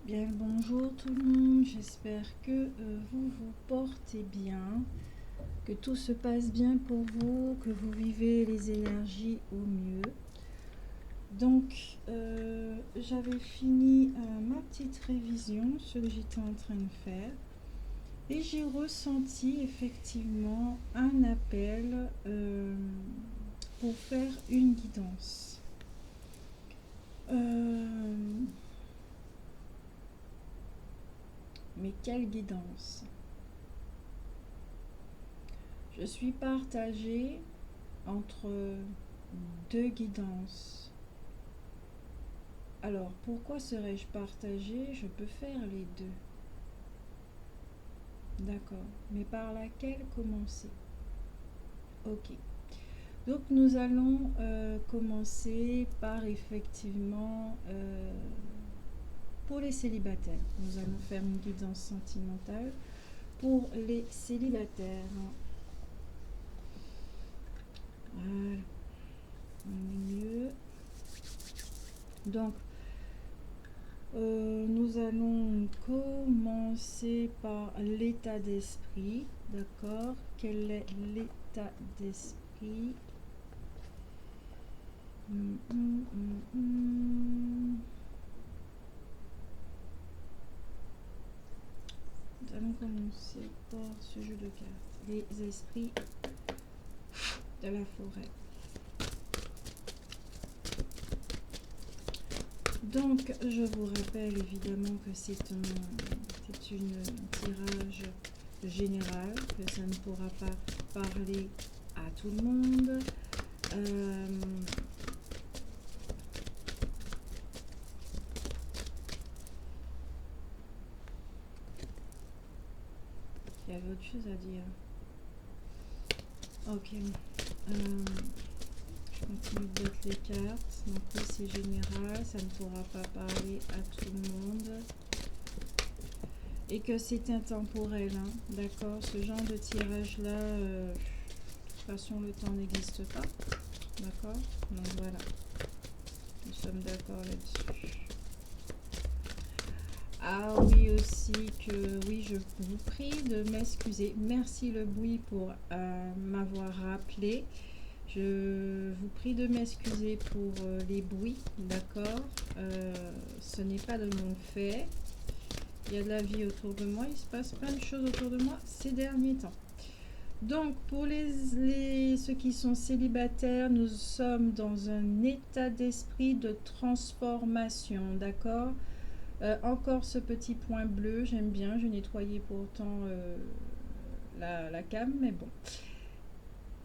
Bien le bonjour tout le monde, j'espère que vous vous portez bien, que tout se passe bien pour vous, que vous vivez les énergies au mieux. Donc j'avais fini ma petite révision, ce que j'étais en train de faire, et j'ai ressenti effectivement un appel pour faire une guidance. Mais quelle guidance! Je suis partagée entre deux guidances. Alors, pourquoi serais-je partagée? Je peux faire les deux. D'accord. Mais par laquelle commencer? Ok. Donc, nous allons commencer par effectivement, pour les célibataires. Nous allons faire une guidance sentimentale pour les célibataires. Voilà. On est mieux. Donc, nous allons commencer par l'état d'esprit, d'accord? Quel est l'état d'esprit? Nous allons commencer par ce jeu de cartes. Les esprits de la forêt. Donc, je vous rappelle évidemment que c'est une tirage général, que ça ne pourra pas parler à tout le monde. Il y avait autre chose à dire. Ok. Je continue de mettre les cartes. Donc oui, c'est général, ça ne pourra pas parler à tout le monde. Et que c'est intemporel, hein, d'accord? Ce genre de tirage-là, de toute façon, le temps n'existe pas, d'accord? Donc voilà, nous sommes d'accord là-dessus. Ah oui, aussi que oui, je vous prie de m'excuser. Merci le bruit pour m'avoir rappelé. Je vous prie de m'excuser pour les bruits, d'accord? Ce n'est pas de mon fait. Il y a de la vie autour de moi, il se passe plein de choses autour de moi ces derniers temps. Donc, pour ceux qui sont célibataires, nous sommes dans un état d'esprit de transformation, d'accord? Encore ce petit point bleu, j'aime bien, je nettoyais pourtant la cam, mais bon,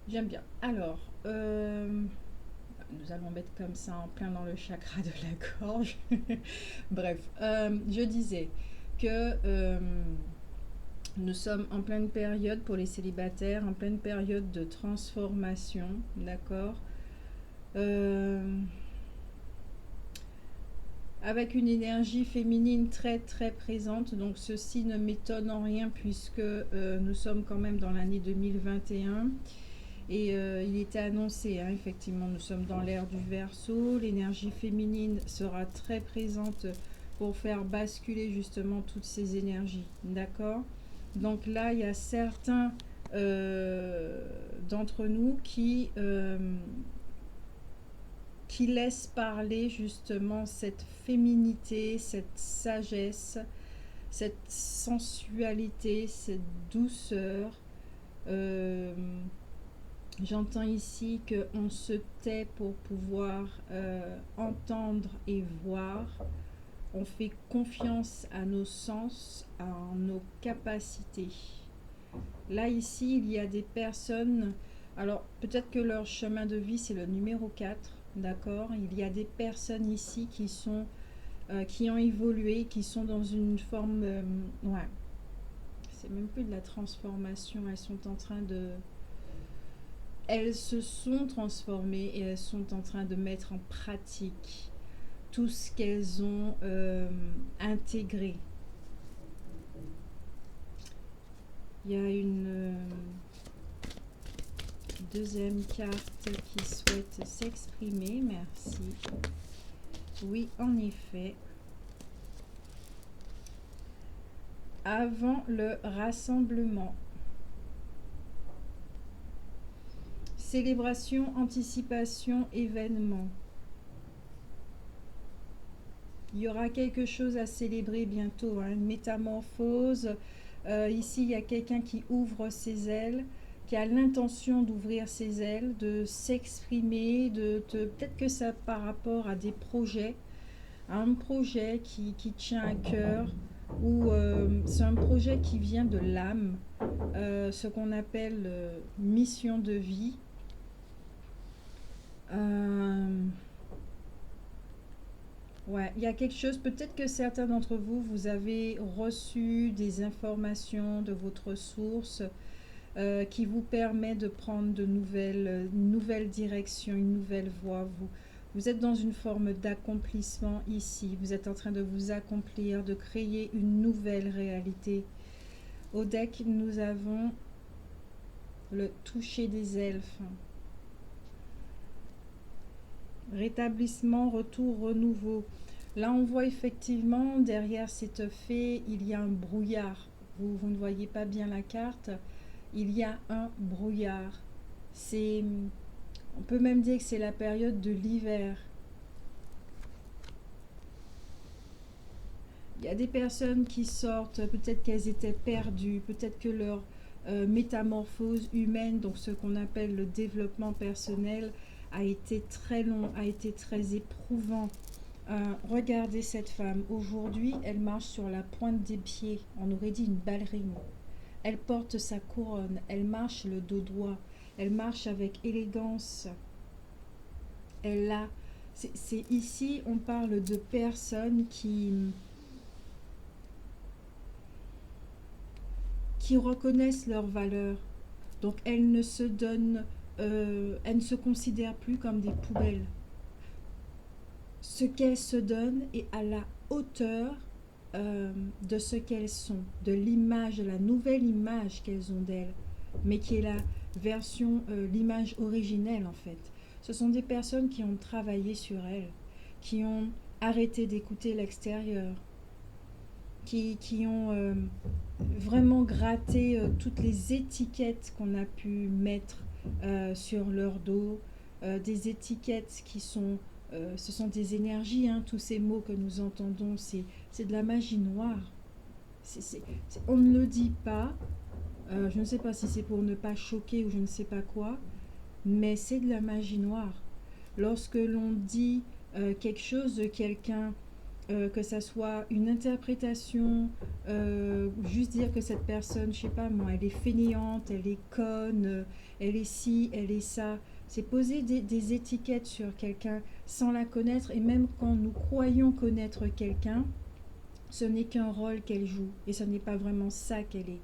j'aime bien. Alors, nous allons mettre comme ça en plein dans le chakra de la gorge. Bref, je disais que nous sommes en pleine période pour les célibataires, en pleine période de transformation, d'accord, avec une énergie féminine très très présente. Donc ceci ne m'étonne en rien puisque nous sommes quand même dans l'année 2021 et il était annoncé, hein, effectivement, nous sommes dans l'ère du Verseau. L'énergie féminine sera très présente pour faire basculer justement toutes ces énergies, d'accord? Donc là, il y a certains d'entre nous qui laissent parler justement cette féminité, cette sagesse, cette sensualité, cette douceur. J'entends ici qu'on se tait pour pouvoir entendre et voir. On fait confiance à nos sens, à nos capacités. Là, ici, il y a des personnes, alors peut-être que leur chemin de vie, c'est le numéro 4, d'accord? Il y a des personnes ici qui ont évolué, qui sont dans une forme, ouais, c'est même plus de la transformation, elles se sont transformées et elles sont en train de mettre en pratique tout ce qu'elles ont intégré. Il y a une deuxième carte qui souhaite s'exprimer. Merci. Oui, en effet. avant le rassemblement. Célébration, anticipation, événement. Il y aura quelque chose à célébrer bientôt, hein, une métamorphose. Ici, il y a quelqu'un qui ouvre ses ailes, qui a l'intention d'ouvrir ses ailes, de s'exprimer, peut-être que ça par rapport à des projets, à un projet qui tient à cœur, ou c'est un projet qui vient de l'âme, ce qu'on appelle mission de vie. Ouais, il y a quelque chose, peut-être que certains d'entre vous, vous avez reçu des informations de votre source qui vous permet de prendre de nouvelles directions, une nouvelle voie. Vous êtes dans une forme d'accomplissement ici. Vous êtes en train de vous accomplir, de créer une nouvelle réalité. Au deck, nous avons le toucher des elfes. Rétablissement, retour, renouveau. Là, on voit effectivement derrière cette fée, il y a un brouillard. Vous ne voyez pas bien la carte. Il y a un brouillard. On peut même dire que c'est la période de l'hiver. Il y a des personnes qui sortent, peut-être qu'elles étaient perdues, peut-être que leur métamorphose humaine, donc ce qu'on appelle le développement personnel, a été très long, a été très éprouvant. Regardez cette femme. Aujourd'hui, elle marche sur la pointe des pieds. On aurait dit une ballerine. Elle porte sa couronne. Elle marche le dos droit. Elle marche avec élégance. Elle a... C'est ici, on parle de personnes qui reconnaissent leur valeur. Donc elles ne se donnent, elles ne se considèrent plus comme des poubelles. Ce qu'elles se donnent est à la hauteur de ce qu'elles sont, de l'image, de la nouvelle image qu'elles ont d'elles, mais qui est la version, l'image originelle en fait. Ce sont des personnes qui ont travaillé sur elles, qui ont arrêté d'écouter l'extérieur, qui ont vraiment gratté toutes les étiquettes qu'on a pu mettre sur leur dos, des étiquettes qui sont ce sont des énergies, hein, tous ces mots que nous entendons, c'est de la magie noire. On ne le dit pas, je ne sais pas si c'est pour ne pas choquer ou je ne sais pas quoi, mais c'est de la magie noire. Lorsque l'on dit quelque chose de quelqu'un, que ça soit une interprétation, juste dire que cette personne, je sais pas moi, elle est fainéante, elle est conne, elle est ci, elle est ça. C'est poser des étiquettes sur quelqu'un sans la connaître, et même quand nous croyons connaître quelqu'un, ce n'est qu'un rôle qu'elle joue et ce n'est pas vraiment ça qu'elle est.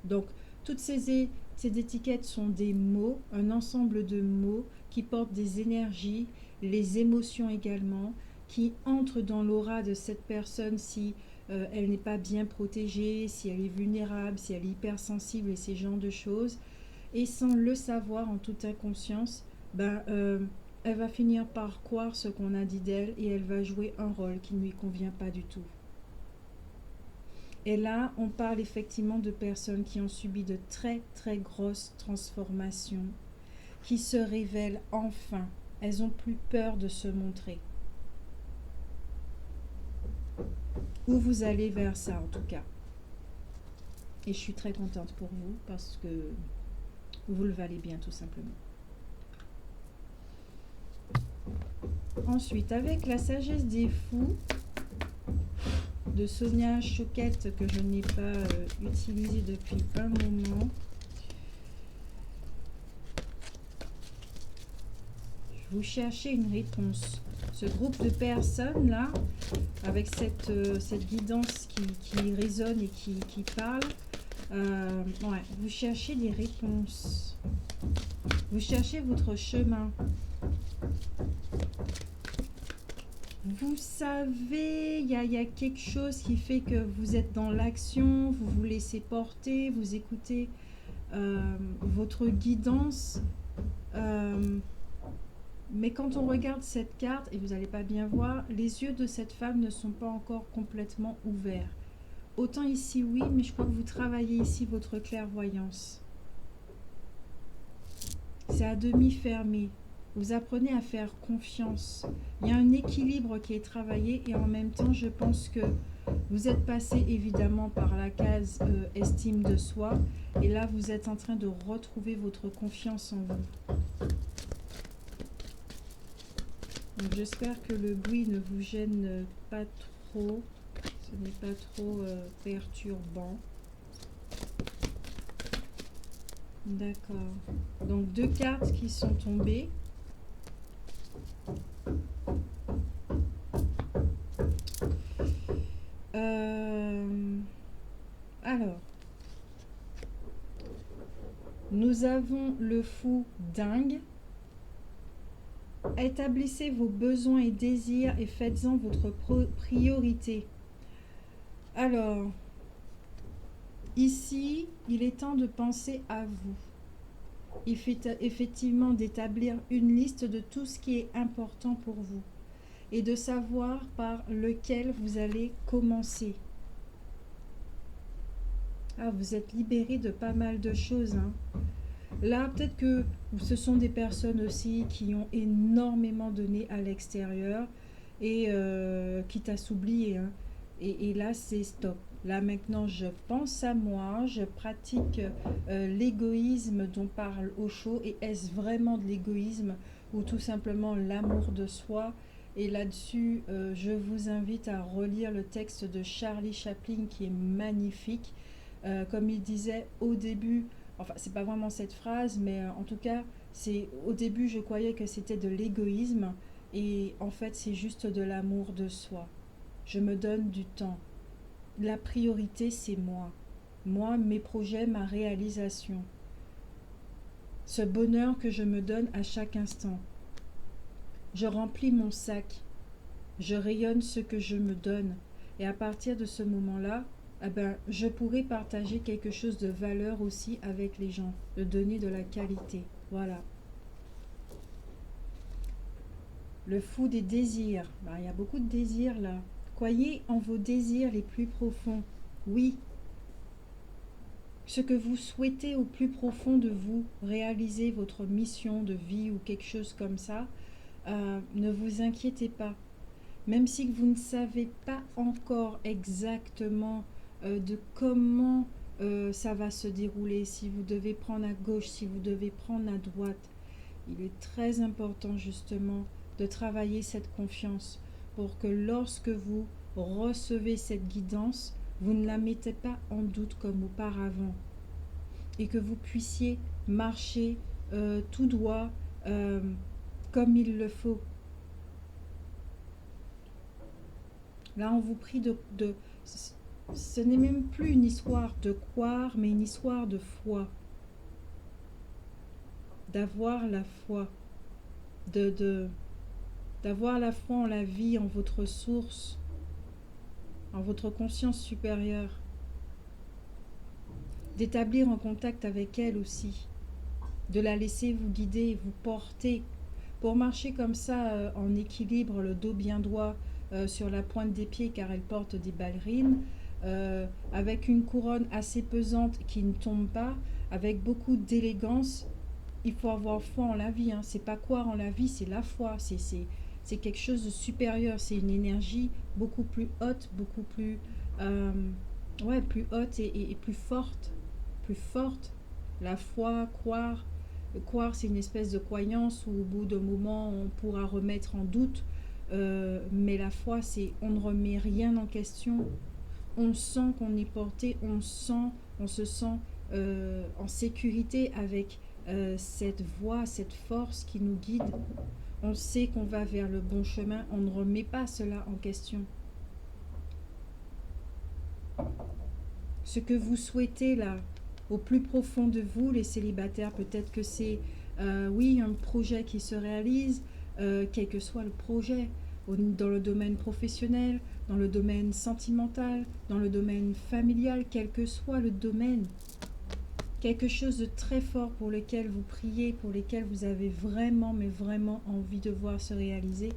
Donc, toutes ces étiquettes sont des mots, un ensemble de mots qui portent des énergies, les émotions également, qui entrent dans l'aura de cette personne si elle n'est pas bien protégée, si elle est vulnérable, si elle est hypersensible et ces genres de choses. Et sans le savoir en toute inconscience, elle va finir par croire ce qu'on a dit d'elle et elle va jouer un rôle qui ne lui convient pas du tout. Et là, on parle effectivement de personnes qui ont subi de très très grosses transformations, qui se révèlent enfin. Elles n'ont plus peur de se montrer. Ou vous allez vers ça en tout cas. Et je suis très contente pour vous parce que vous le valez bien tout simplement. Ensuite, avec la sagesse des fous de Sonia Choquette que je n'ai pas utilisée depuis un moment. Vous cherchez une réponse. Ce groupe de personnes là, avec cette guidance qui résonne et qui parle, ouais, vous cherchez des réponses. Vous cherchez votre chemin. Vous savez, il y a quelque chose qui fait que vous êtes dans l'action, vous vous laissez porter, vous écoutez votre guidance. Mais quand on regarde cette carte, et vous n'allez pas bien voir, les yeux de cette femme ne sont pas encore complètement ouverts. autant ici oui, mais je crois que vous travaillez ici votre clairvoyance. C'est à demi fermé. Vous apprenez à faire confiance. Il y a un équilibre qui est travaillé et en même temps, je pense que vous êtes passé évidemment par la case estime de soi et là, vous êtes en train de retrouver votre confiance en vous. Donc, j'espère que le bruit ne vous gêne pas trop. Ce n'est pas trop perturbant. D'accord. Donc, 2 cartes qui sont tombées. Alors, nous avons le fou dingue. Établissez vos besoins et désirs et faites-en votre priorité. Alors, ici, il est temps de penser à vous. Effectivement, d'établir une liste de tout ce qui est important pour vous et de savoir par lequel vous allez commencer. Ah, vous êtes libéré de pas mal de choses, hein. Là, peut-être que ce sont des personnes aussi qui ont énormément donné à l'extérieur et quitte à s'oublier, hein. Et là, c'est stop. Là, maintenant, je pense à moi, je pratique l'égoïsme dont parle Osho. Et est-ce vraiment de l'égoïsme ou tout simplement l'amour de soi? Et là-dessus, je vous invite à relire le texte de Charlie Chaplin qui est magnifique. Comme il disait au début, enfin c'est pas vraiment cette phrase, mais en tout cas, c'est au début je croyais que c'était de l'égoïsme et en fait c'est juste de l'amour de soi. Je me donne du temps. La priorité c'est moi. Moi, mes projets, ma réalisation. Ce bonheur que je me donne à chaque instant. Je remplis mon sac. Je rayonne ce que je me donne. Et à partir de ce moment-là, eh ben, je pourrais partager quelque chose de valeur aussi avec les gens, de donner de la qualité. Voilà. Le fou des désirs. Ben, il y a beaucoup de désirs là. Croyez en vos désirs les plus profonds. Oui. Ce que vous souhaitez au plus profond de vous, réaliser votre mission de vie ou quelque chose comme ça, ne vous inquiétez pas. Même si vous ne savez pas encore exactement de comment ça va se dérouler, si vous devez prendre à gauche, si vous devez prendre à droite, il est très important justement de travailler cette confiance pour que lorsque vous recevez cette guidance, vous ne la mettez pas en doute comme auparavant et que vous puissiez marcher tout droit comme il le faut. Là, on vous prie ce n'est même plus une histoire de croire, mais une histoire de foi. D'avoir la foi. D'avoir la foi en la vie, en votre source, en votre conscience supérieure. D'établir en contact avec elle aussi. De la laisser vous guider, vous porter. Pour marcher comme ça, en équilibre, le dos bien droit, sur la pointe des pieds car elle porte des ballerines, avec une couronne assez pesante qui ne tombe pas, avec beaucoup d'élégance. Il faut avoir foi en la vie, hein. C'est pas croire en la vie, c'est la foi. C'est quelque chose de supérieur. C'est une énergie beaucoup plus haute, beaucoup plus, plus haute et plus forte. Plus forte. La foi, croire. Croire, c'est une espèce de croyance où au bout d'un moment, on pourra remettre en doute. Mais la foi, c'est on ne remet rien en question. On sent qu'on est porté, on se sent en sécurité avec cette voix, cette force qui nous guide. On sait qu'on va vers le bon chemin, on ne remet pas cela en question. Ce que vous souhaitez là, au plus profond de vous, les célibataires, peut-être que c'est oui, un projet qui se réalise, quel que soit le projet, dans le domaine professionnel, dans le domaine sentimental, dans le domaine familial, quel que soit le domaine. Quelque chose de très fort pour lequel vous priez, pour lequel vous avez vraiment, mais vraiment envie de voir se réaliser.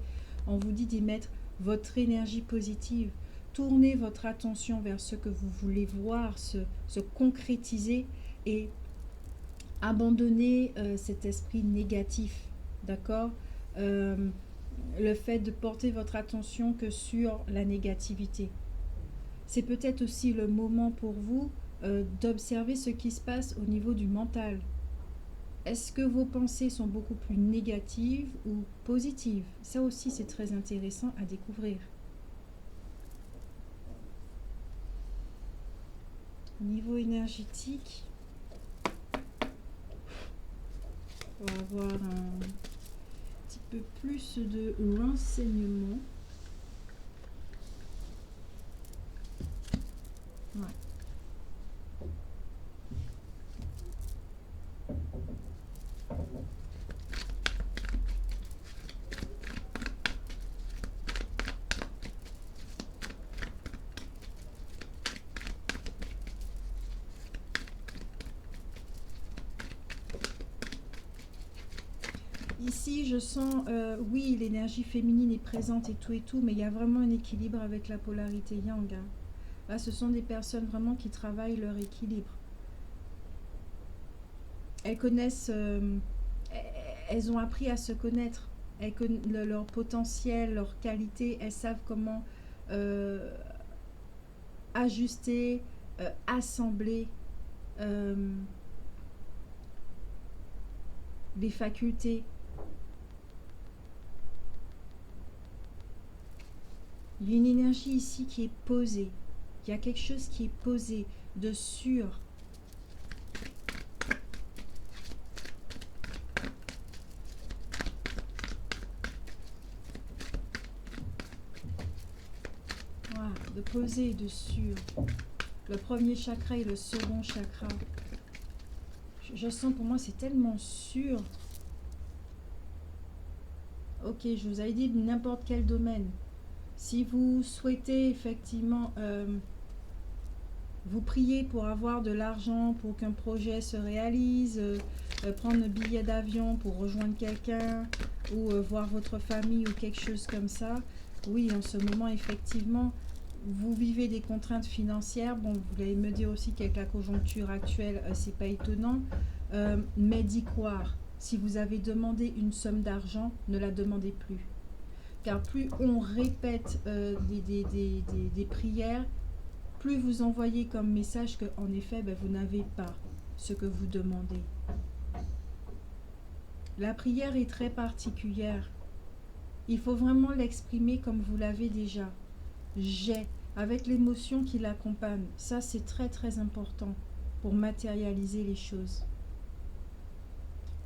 On vous dit d'y mettre votre énergie positive. tourner votre attention vers ce que vous voulez voir se concrétiser et abandonner cet esprit négatif, d'accord? Le fait de porter votre attention que sur la négativité. C'est peut-être aussi le moment pour vous d'observer ce qui se passe au niveau du mental. Est-ce que vos pensées sont beaucoup plus négatives ou positives? Ça aussi, c'est très intéressant à découvrir. Au niveau énergétique, on va avoir un petit peu plus de renseignements. Ouais. Ici, je sens, oui, l'énergie féminine est présente et tout, mais il y a vraiment un équilibre avec la polarité yang. Hein. Là, ce sont des personnes vraiment qui travaillent leur équilibre. Elles connaissent, elles ont appris à se connaître. Elles connaissent leur potentiel, leur qualité, elles savent comment ajuster, assembler les facultés. Il y a une énergie ici qui est posée. Il y a quelque chose qui est posé, de sûr. Voilà, de posé, de sûr. Le premier chakra et le second chakra. Je sens, pour moi, c'est tellement sûr. Ok, je vous avais dit n'importe quel domaine. Si vous souhaitez effectivement vous prier pour avoir de l'argent, pour qu'un projet se réalise, prendre un billet d'avion pour rejoindre quelqu'un ou voir votre famille ou quelque chose comme ça, oui, en ce moment, effectivement, vous vivez des contraintes financières. Bon, vous allez me dire aussi qu'avec la conjoncture actuelle, c'est pas étonnant, mais d'y croire. Si vous avez demandé une somme d'argent, ne la demandez plus. Car plus on répète des prières, plus vous envoyez comme message qu'en effet, vous n'avez pas ce que vous demandez. La prière est très particulière. Il faut vraiment l'exprimer comme vous l'avez déjà. J'ai, avec l'émotion qui l'accompagne. Ça, c'est très très important pour matérialiser les choses.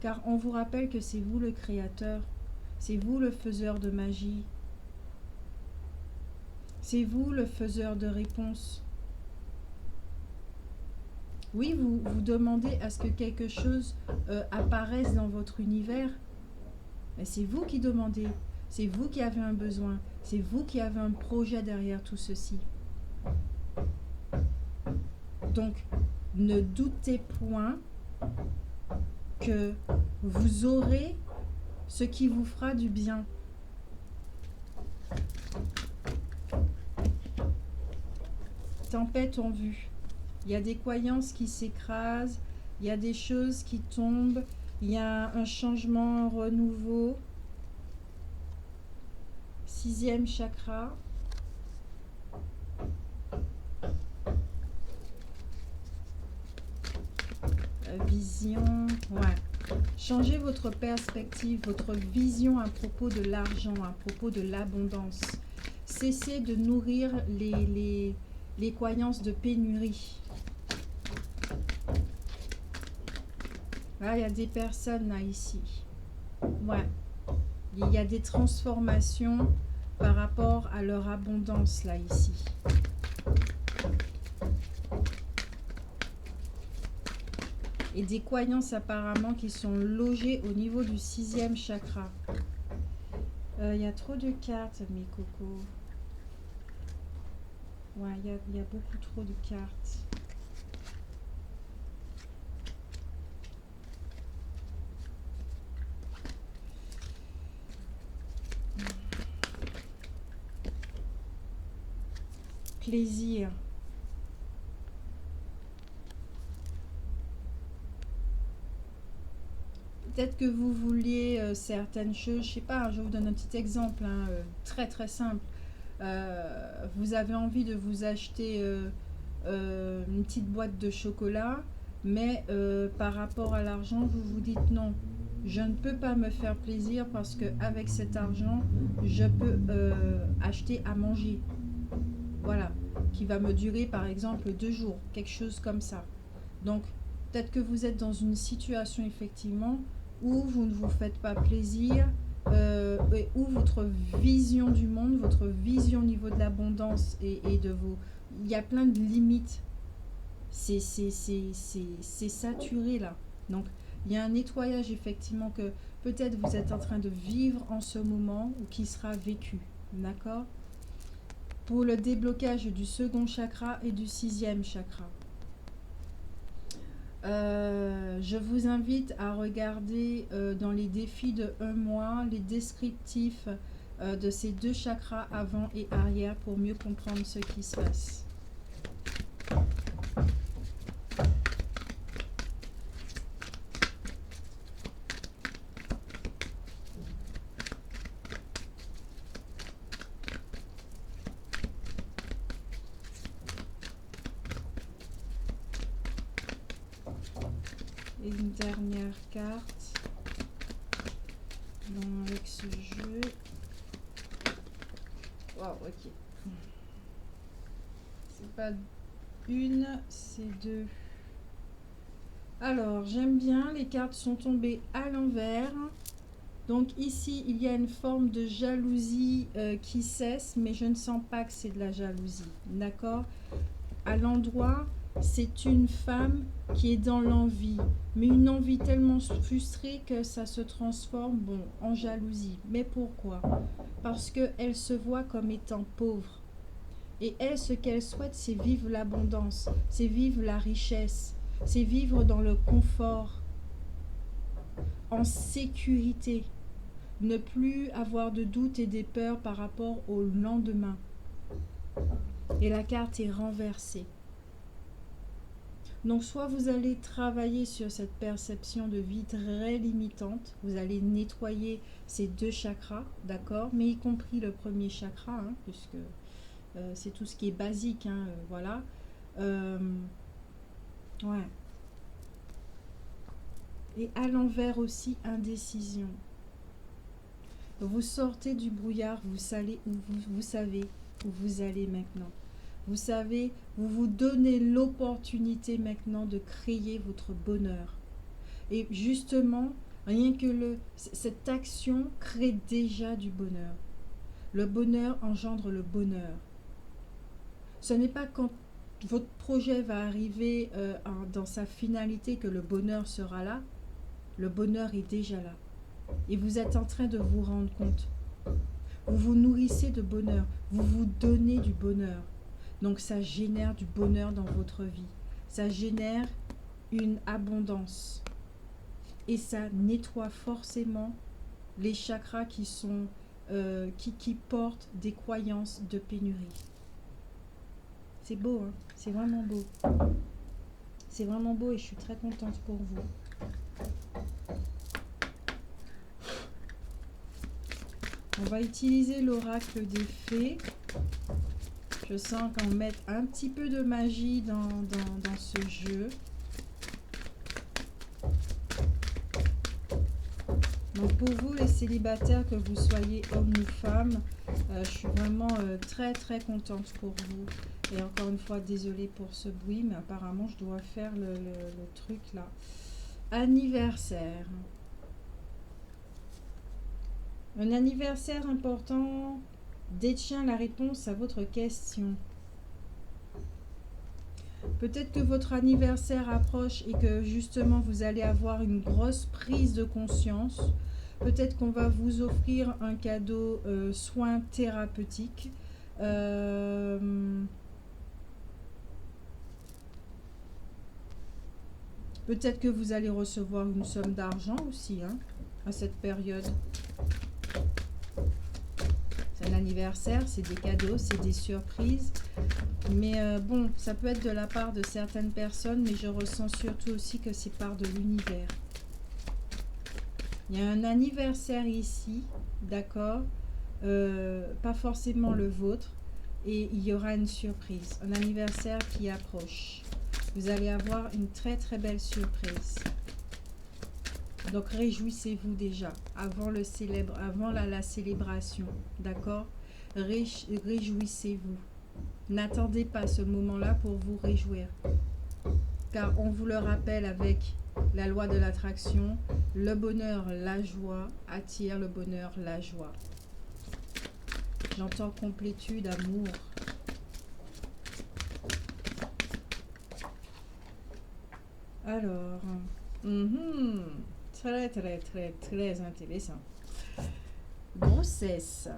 Car on vous rappelle que c'est vous le créateur. C'est vous le faiseur de magie. C'est vous le faiseur de réponses. Oui, vous demandez à ce que quelque chose apparaisse dans votre univers. Mais c'est vous qui demandez. C'est vous qui avez un besoin. C'est vous qui avez un projet derrière tout ceci. Donc, ne doutez point que vous aurez ce qui vous fera du bien. Tempête en vue. Il y a des croyances qui s'écrasent, il y a des choses qui tombent, il y a un changement, un renouveau. 6e chakra. Vision, ouais. Changez votre perspective, votre vision à propos de l'argent, à propos de l'abondance. Cessez de nourrir les croyances de pénurie. Là, il y a des personnes là ici. Ouais. Il y a des transformations par rapport à leur abondance là ici. Et des croyances apparemment qui sont logées au niveau du 6e chakra. Il y a trop de cartes, mes cocos. Ouais, il y a beaucoup trop de cartes. plaisir. Peut-être que vous vouliez certaines choses, je sais pas, je vous donne un petit exemple, hein, très très simple. Vous avez envie de vous acheter une petite boîte de chocolat, mais par rapport à l'argent, vous vous dites non, je ne peux pas me faire plaisir parce que avec cet argent, je peux acheter à manger. Voilà, qui va me durer par exemple 2 jours, quelque chose comme ça. Donc, peut-être que vous êtes dans une situation effectivement où vous ne vous faites pas plaisir, et où votre vision du monde, votre vision au niveau de l'abondance et de vos... Il y a plein de limites. C'est saturé là. Donc, il y a un nettoyage effectivement que peut-être vous êtes en train de vivre en ce moment ou qui sera vécu. D'accord? Pour le déblocage du second chakra et du 6e chakra. Je vous invite à regarder dans les défis de 1 mois les descriptifs de ces 2 chakras avant et arrière pour mieux comprendre ce qui se passe. Et une dernière carte avec ce jeu. Wow, ok. C'est pas une, c'est 2. Alors, j'aime bien, les cartes sont tombées à l'envers. Donc ici, il y a une forme de jalousie qui cesse, mais je ne sens pas que c'est de la jalousie. D'accord? À l'endroit, c'est une femme qui est dans l'envie, mais une envie tellement frustrée que ça se transforme en jalousie. Mais pourquoi? Parce qu'elle se voit comme étant pauvre. Et elle, ce qu'elle souhaite, c'est vivre l'abondance, c'est vivre la richesse, c'est vivre dans le confort, en sécurité, ne plus avoir de doutes et des peurs par rapport au lendemain. Et la carte est renversée. Donc soit vous allez travailler sur cette perception de vie très limitante, vous allez nettoyer ces 2 chakras, d'accord, mais y compris le premier chakra, hein, puisque c'est tout ce qui est basique, hein, voilà. Ouais. Et à l'envers aussi, indécision. Vous sortez du brouillard, vous savez où vous allez maintenant. Vous savez, vous vous donnez l'opportunité maintenant de créer votre bonheur. Et justement, rien que cette action crée déjà du bonheur. Le bonheur engendre le bonheur. Ce n'est pas quand votre projet va arriver dans sa finalité que le bonheur sera là. Le bonheur est déjà là. Et vous êtes en train de vous rendre compte. Vous vous nourrissez de bonheur. Vous vous donnez du bonheur. Donc ça génère du bonheur dans votre vie. Ça génère une abondance. Et ça nettoie forcément les chakras qui sont qui portent des croyances de pénurie. C'est beau, hein? C'est vraiment beau. C'est vraiment beau et je suis très contente pour vous. On va utiliser l'oracle des fées. Je sens qu'on met un petit peu de magie dans ce jeu. Donc pour vous les célibataires, que vous soyez homme ou femme, je suis vraiment très très contente pour vous. Et encore une fois, désolée pour ce bruit, mais apparemment je dois faire le truc là. Anniversaire. Un anniversaire important détient la réponse à votre question. Peut-être que votre anniversaire approche et que justement vous allez avoir une grosse prise de conscience. Peut-être qu'on va vous offrir un cadeau soin thérapeutique. Peut-être que vous allez recevoir une somme d'argent aussi, hein, à cette période. Ça n'a anniversaire, c'est des cadeaux, c'est des surprises. Mais bon, ça peut être de la part de certaines personnes, mais je ressens surtout aussi que c'est part de l'univers. Il y a un anniversaire ici, d'accord, pas forcément le vôtre, et il y aura une surprise, un anniversaire qui approche. Vous allez avoir une très très belle surprise. Donc réjouissez-vous déjà avant la célébration, d'accord? Réjouissez-vous. N'attendez pas ce moment-là pour vous réjouir. Car on vous le rappelle avec la loi de l'attraction, le bonheur, la joie attire le bonheur, la joie. J'entends complétude, amour. Alors, très très très très intéressant. Grossesse.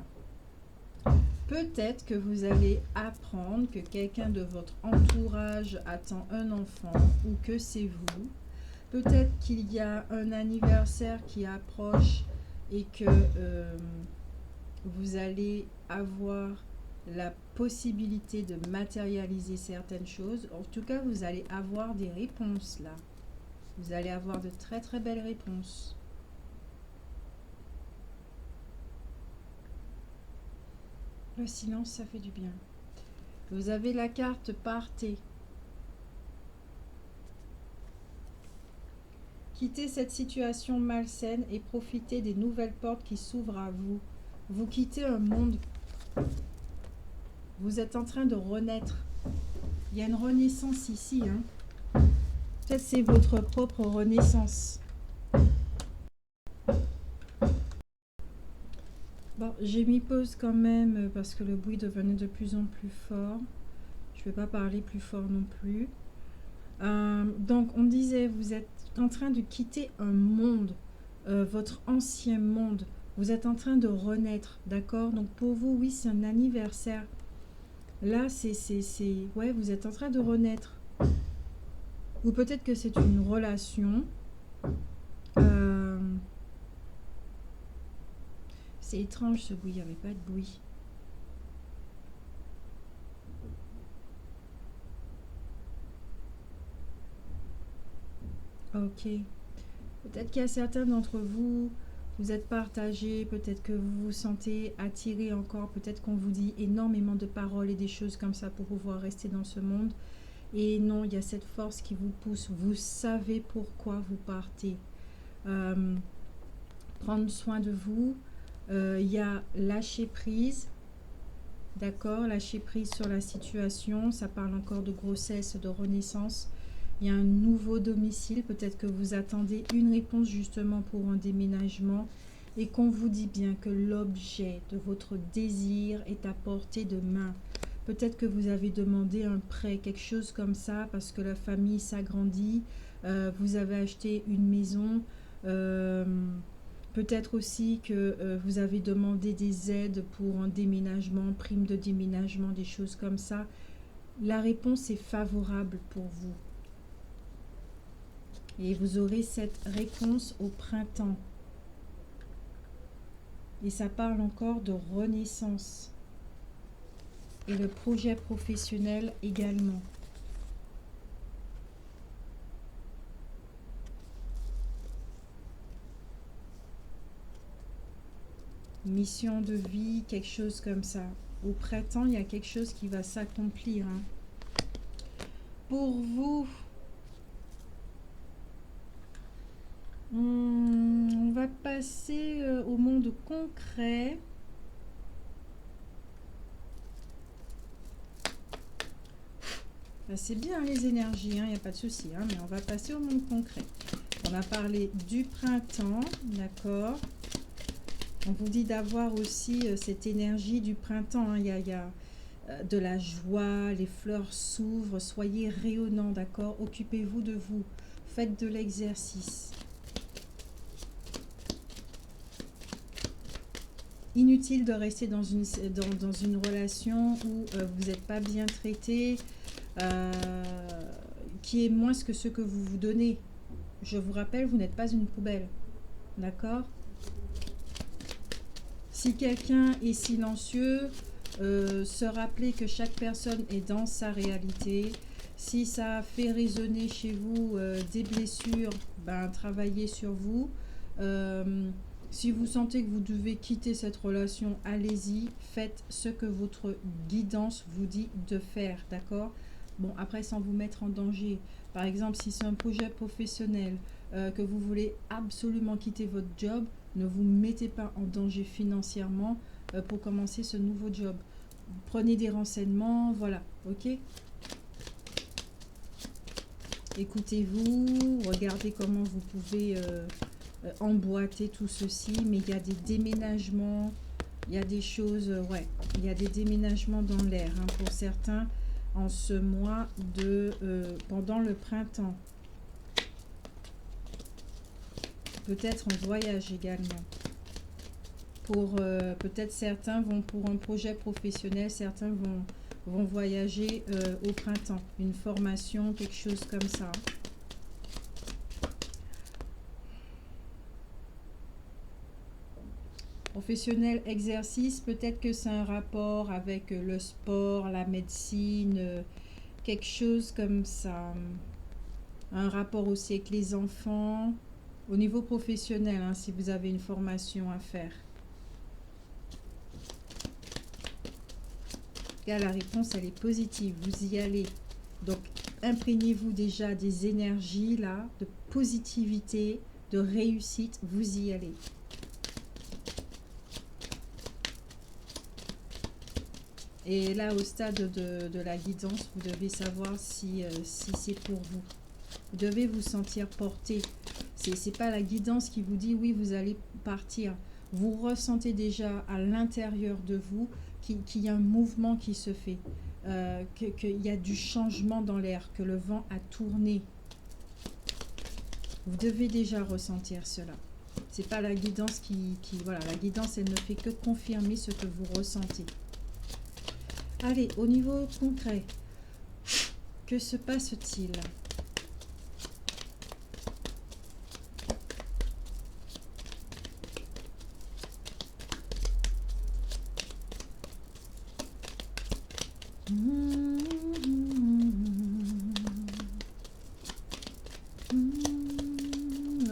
Peut-être que vous allez apprendre que quelqu'un de votre entourage attend un enfant ou que c'est vous. Peut-être qu'il y a un anniversaire qui approche et que vous allez avoir la possibilité de matérialiser certaines choses. En tout cas, vous allez avoir des réponses là. Vous allez avoir de très très belles réponses. Le silence, ça fait du bien. Vous avez la carte partez. Quittez cette situation malsaine et profitez des nouvelles portes qui s'ouvrent à vous. Vous quittez un monde. Vous êtes en train de renaître. Il y a une renaissance ici. Peut-être c'est votre propre renaissance. Bon, j'ai mis pause quand même parce que le bruit devenait de plus en plus fort. Je ne vais pas parler plus fort non plus. Donc, on disait, vous êtes en train de quitter un monde, votre ancien monde. Vous êtes en train de renaître, d'accord? Donc, pour vous, oui, c'est un anniversaire. Là, ouais, vous êtes en train de renaître. Ou peut-être que c'est une relation. C'est étrange ce bruit, il n'y avait pas de bruit. Ok. Peut-être qu'il y a certains d'entre vous, vous êtes partagés, peut-être que vous vous sentez attiré encore, peut-être qu'on vous dit énormément de paroles et des choses comme ça pour pouvoir rester dans ce monde. Et non, il y a cette force qui vous pousse. Vous savez pourquoi vous partez. Prendre soin de vous. Il y a lâcher prise. D'accord, lâcher prise sur la situation. Ça parle encore de grossesse, de renaissance. Il y a un nouveau domicile. Peut-être que vous attendez une réponse justement pour un déménagement. Et qu'on vous dit bien que l'objet de votre désir est à portée de main. Peut-être que vous avez demandé un prêt, quelque chose comme ça, parce que la famille s'agrandit. Vous avez acheté une maison. Peut-être aussi que vous avez demandé des aides pour un déménagement, prime de déménagement, des choses comme ça. La réponse est favorable pour vous. Et vous aurez cette réponse au printemps. Et ça parle encore de renaissance. Et le projet professionnel également. Mission de vie, quelque chose comme ça. Au printemps, il y a quelque chose qui va s'accomplir. Pour vous, on va passer au monde concret. C'est bien les énergies, il n'y a pas de souci, mais on va passer au monde concret. On a parlé du printemps, d'accord. On vous dit d'avoir aussi cette énergie du printemps. Il y a de la joie, les fleurs s'ouvrent, soyez rayonnants, d'accord. Occupez-vous de vous, faites de l'exercice. Inutile de rester dans une relation où vous n'êtes pas bien traité, qui est moins que ce que vous vous donnez. Je vous rappelle, vous n'êtes pas une poubelle, d'accord? Si quelqu'un est silencieux, se rappeler que chaque personne est dans sa réalité. Si ça fait résonner chez vous des blessures, ben, travaillez sur vous. Si vous sentez que vous devez quitter cette relation, allez-y, faites ce que votre guidance vous dit de faire, d'accord? Bon, après, sans vous mettre en danger. Par exemple, si c'est un projet professionnel, que vous voulez absolument quitter votre job, ne vous mettez pas en danger financièrement pour commencer ce nouveau job. Prenez des renseignements, voilà, ok? Écoutez-vous, regardez comment vous pouvez emboîter tout ceci, mais il y a des déménagements, il y a des choses, ouais, il y a des déménagements dans l'air, hein, pour certains en ce mois de pendant le printemps. Peut-être en voyage également. Pour peut-être certains vont pour un projet professionnel, certains vont voyager au printemps, une formation, quelque chose comme ça. Professionnel, exercice, peut-être que c'est un rapport avec le sport, la médecine, quelque chose comme ça. Un rapport aussi avec les enfants, au niveau professionnel, hein, si vous avez une formation à faire. Là, la réponse, elle est positive, vous y allez. Donc, imprégnez-vous déjà des énergies, là, de positivité, de réussite, vous y allez. Et là, au stade de la guidance, vous devez savoir si c'est pour vous. Vous devez vous sentir porté. C'est pas la guidance qui vous dit, oui, vous allez partir. Vous ressentez déjà à l'intérieur de vous qu'il y a un mouvement qui se fait, qu'il y a du changement dans l'air, que le vent a tourné. Vous devez déjà ressentir cela. C'est pas la guidance voilà, la guidance, elle ne fait que confirmer ce que vous ressentez. Allez, au niveau concret, que se passe-t-il ?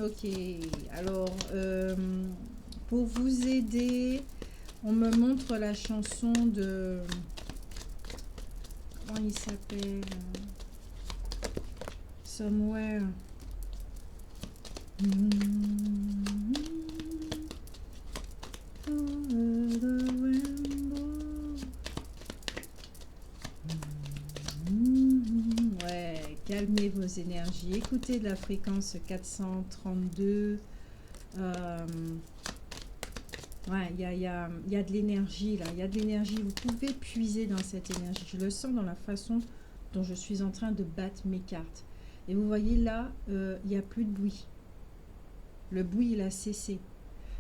Ok, alors pour vous aider, on me montre la chanson de... Comment il s'appelle? Somewhere. Ouais, calmez vos énergies. Écoutez de la fréquence 432. Ouais, il y a de l'énergie là. Il y a de l'énergie. Vous pouvez puiser dans cette énergie. Je le sens dans la façon dont je suis en train de battre mes cartes. Et vous voyez là, il n'y a plus de bruit. Le bruit, il a cessé.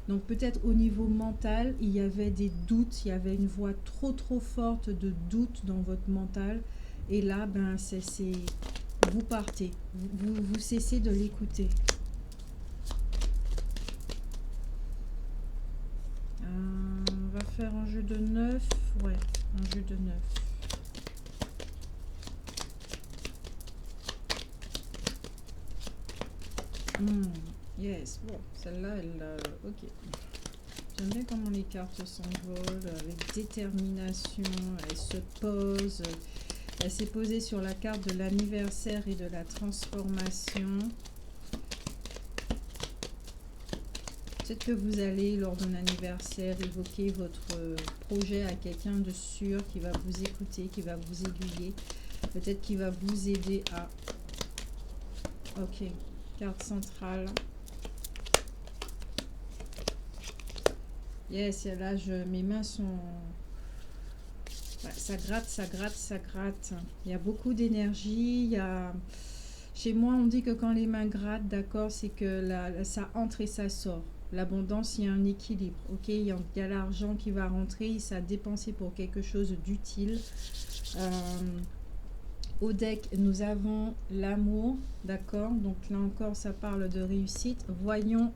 Donc peut-être au niveau mental, il y avait des doutes, il y avait une voix trop forte de doute dans votre mental. Et là, ben, vous partez, vous cessez de l'écouter. On va faire un jeu de 9. Ouais, un jeu de 9. Yes, bon, celle-là, ok. J'aime bien comment les cartes s'envolent, avec détermination, elles se posent. Elle s'est posée sur la carte de l'anniversaire et de la transformation. Peut-être que vous allez, lors d'un anniversaire, évoquer votre projet à quelqu'un de sûr qui va vous écouter, qui va vous aiguiller. Peut-être qu'il va vous aider à... Ok, carte centrale. Yes, là, mes mains sont... Ouais, ça gratte, ça gratte, ça gratte. Il y a beaucoup d'énergie. Chez moi, on dit que quand les mains grattent, d'accord, c'est que ça entre et ça sort. L'abondance, il y a un équilibre. Ok, il y a l'argent qui va rentrer, ça a dépensé pour quelque chose d'utile. Au deck, nous avons l'amour, d'accord. Donc là encore, ça parle de réussite. Voyons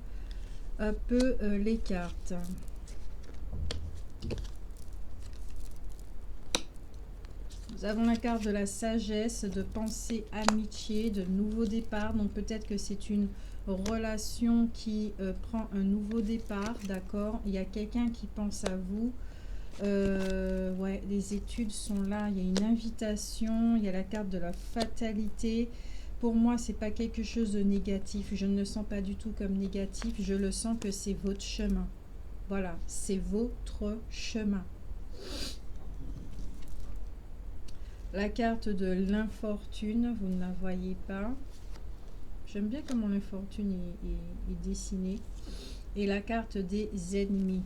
un peu les cartes. Nous avons la carte de la sagesse, de pensée, amitié, de nouveau départ. Donc peut-être que c'est une relation qui prend un nouveau départ, d'accord? Il y a quelqu'un qui pense à vous. Ouais, les études sont là. Il y a une invitation. Il y a la carte de la fatalité. Pour moi, c'est pas quelque chose de négatif. Je ne le sens pas du tout comme négatif. Je le sens que c'est votre chemin. Voilà, c'est votre chemin. La carte de l'infortune, vous ne la voyez pas. J'aime bien comment l'infortune est dessinée. Et la carte des ennemis.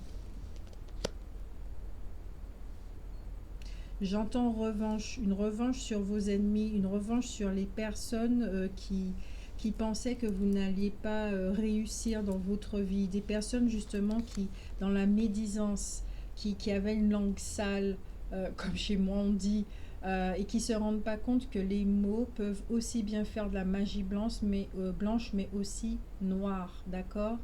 J'entends revanche, une revanche sur vos ennemis, une revanche sur les personnes qui pensaient que vous n'alliez pas réussir dans votre vie. Des personnes justement qui, dans la médisance, qui avaient une langue sale, comme chez moi on dit, et qui ne se rendent pas compte que les mots peuvent aussi bien faire de la magie blanche, mais aussi noire, d'accord?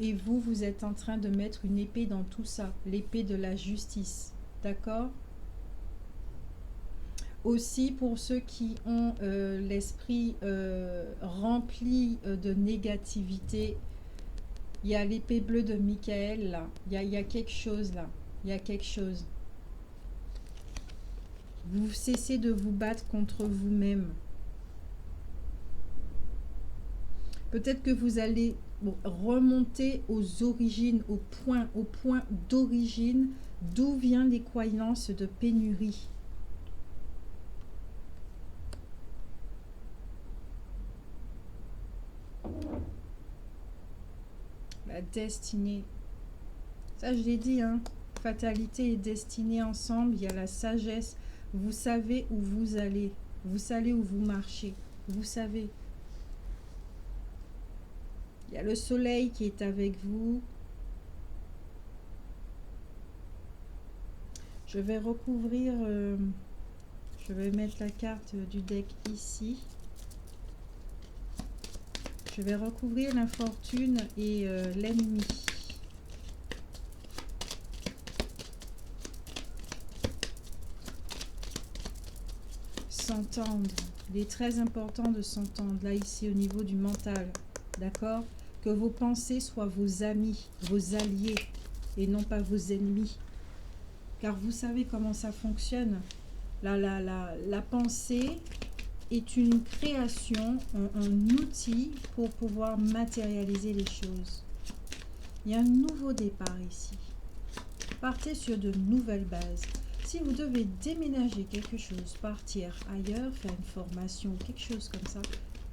Et vous, vous êtes en train de mettre une épée dans tout ça, l'épée de la justice, d'accord? Aussi pour ceux qui ont l'esprit rempli de négativité, il y a l'épée bleue de Michael là, il y a quelque chose là, il y a quelque chose. Vous cessez de vous battre contre vous-même. Peut-être que vous allez remonter aux origines, au point d'origine, d'où viennent les croyances de pénurie. La destinée. Ça, je l'ai dit, hein. Fatalité et destinée ensemble. Il y a la sagesse. Vous savez où vous allez. Vous savez où vous marchez. Vous savez. Il y a le soleil qui est avec vous. Je vais recouvrir... je vais mettre la carte du deck ici. Je vais recouvrir l'infortune et l'ennemi. S'entendre. Il est très important de s'entendre, là, ici, au niveau du mental. D'accord? Que vos pensées soient vos amis, vos alliés, et non pas vos ennemis. Car vous savez comment ça fonctionne. La pensée est une création, un outil pour pouvoir matérialiser les choses. Il y a un nouveau départ ici. Partez sur de nouvelles bases. Si vous devez déménager quelque chose, partir ailleurs, faire une formation, quelque chose comme ça,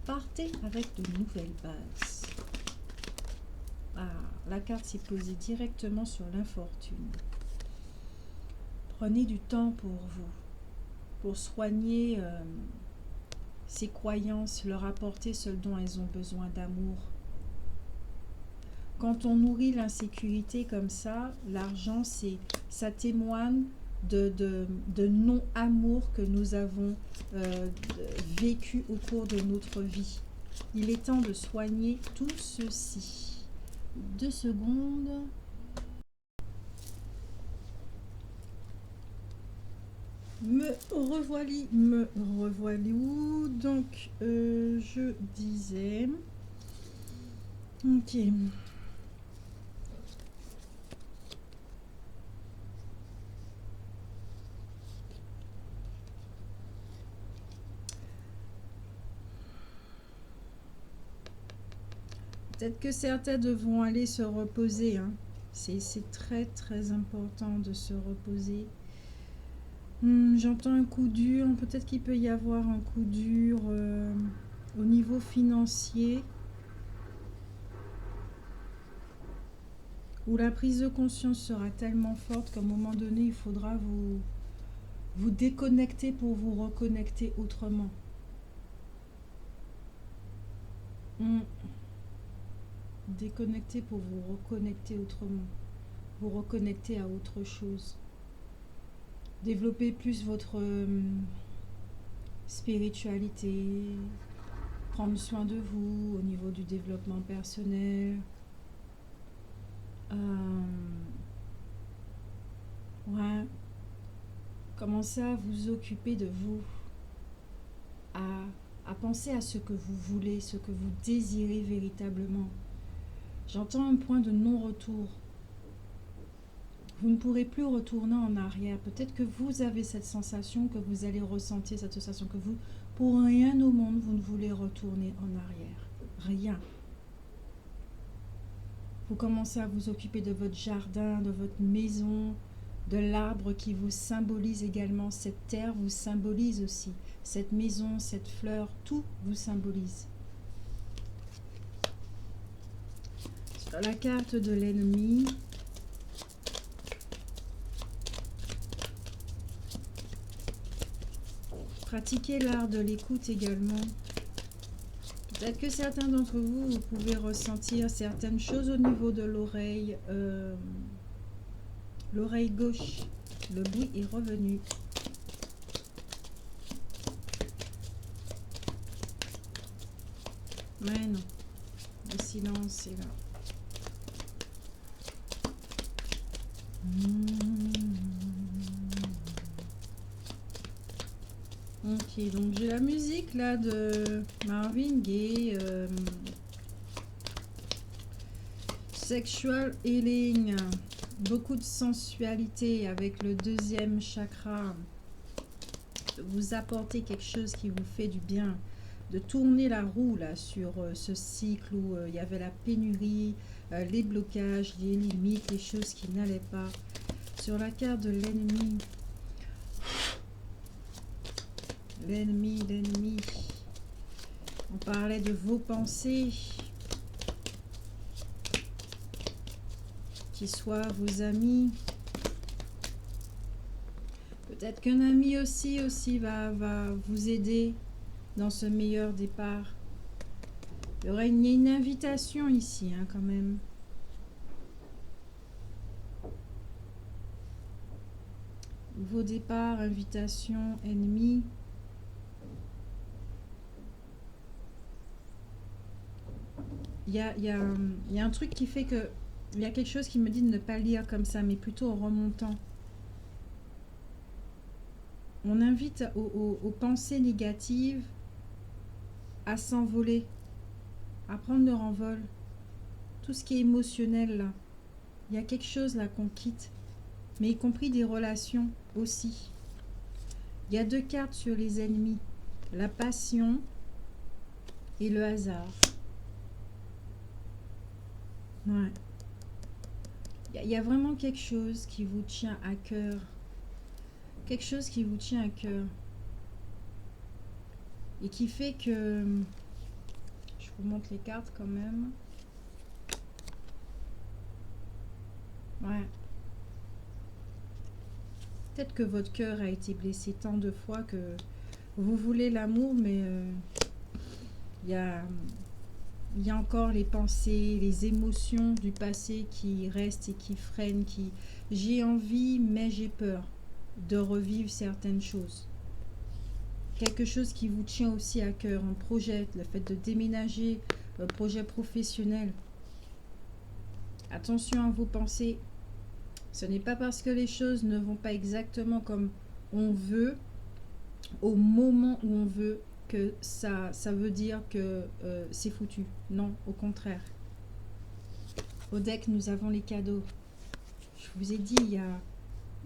partez avec de nouvelles bases. Ah, la carte s'est posée directement sur l'infortune. Prenez du temps pour vous, pour soigner ces croyances, leur apporter ce dont elles ont besoin d'amour. Quand on nourrit l'insécurité comme ça, l'argent, ça témoigne de non-amour que nous avons vécu au cours de notre vie. Il est temps de soigner tout ceci. 2 secondes. Me revoilà où? Donc, je disais... Ok. Peut-être que certains devront aller se reposer. Hein. C'est très très important de se reposer. J'entends un coup dur. Peut-être qu'il peut y avoir un coup dur au niveau financier. Où la prise de conscience sera tellement forte qu'à un moment donné, il faudra vous déconnecter pour vous reconnecter autrement. Déconnecter pour vous reconnecter autrement. Vous reconnecter à autre chose. Développer plus votre spiritualité. Prendre soin de vous au niveau du développement personnel. Ouais. Commencez à vous occuper de vous, à penser à ce que vous voulez, ce que vous désirez véritablement. J'entends un point de non-retour. Vous ne pourrez plus retourner en arrière. Peut-être que vous avez cette sensation, que vous allez ressentir cette sensation, que vous, pour rien au monde, vous ne voulez retourner en arrière. Rien. Vous commencez à vous occuper de votre jardin, de votre maison, de l'arbre qui vous symbolise également. Cette terre vous symbolise aussi. Cette maison, cette fleur, tout vous symbolise. Sur la carte de l'ennemi, pratiquez l'art de l'écoute également. Peut-être que certains d'entre vous, vous pouvez ressentir certaines choses au niveau de l'oreille. L'oreille gauche, le bruit est revenu. Mais non, le silence est là. Ok, donc j'ai la musique là de Marvin Gaye, Sexual Healing, beaucoup de sensualité avec le deuxième chakra, vous apportez quelque chose qui vous fait du bien, de tourner la roue là sur ce cycle où il y avait la pénurie, les blocages, les limites, les choses qui n'allaient pas. Sur la carte de l'ennemi, l'ennemi, on parlait de vos pensées, qui soient vos amis. Peut-être qu'un ami aussi va vous aider dans ce meilleur départ. Il y aura une invitation ici, hein, quand même. Nouveau départ, invitation, ennemi. Il y a un truc qui fait que... Il y a quelque chose qui me dit de ne pas lire comme ça, mais plutôt en remontant. On invite aux pensées négatives à s'envoler, à prendre leur envol. Tout ce qui est émotionnel, là. Il y a quelque chose là qu'on quitte, mais y compris des relations aussi. Il y a deux cartes sur les ennemis. La passion et le hasard. Ouais. Il y a vraiment quelque chose qui vous tient à cœur. Quelque chose qui vous tient à cœur. Et qui fait que... Je vous montre les cartes quand même. Ouais. Peut-être que votre cœur a été blessé tant de fois que vous voulez l'amour, mais il y a encore les pensées, les émotions du passé qui restent et qui freinent, qui... J'ai envie, mais j'ai peur de revivre certaines choses. Quelque chose qui vous tient aussi à cœur, un projet, le fait de déménager, un projet professionnel. Attention à vos pensées. Ce n'est pas parce que les choses ne vont pas exactement comme on veut, au moment où on veut, que ça veut dire que c'est foutu. Non, au contraire. Au deck, nous avons les cadeaux. Je vous ai dit,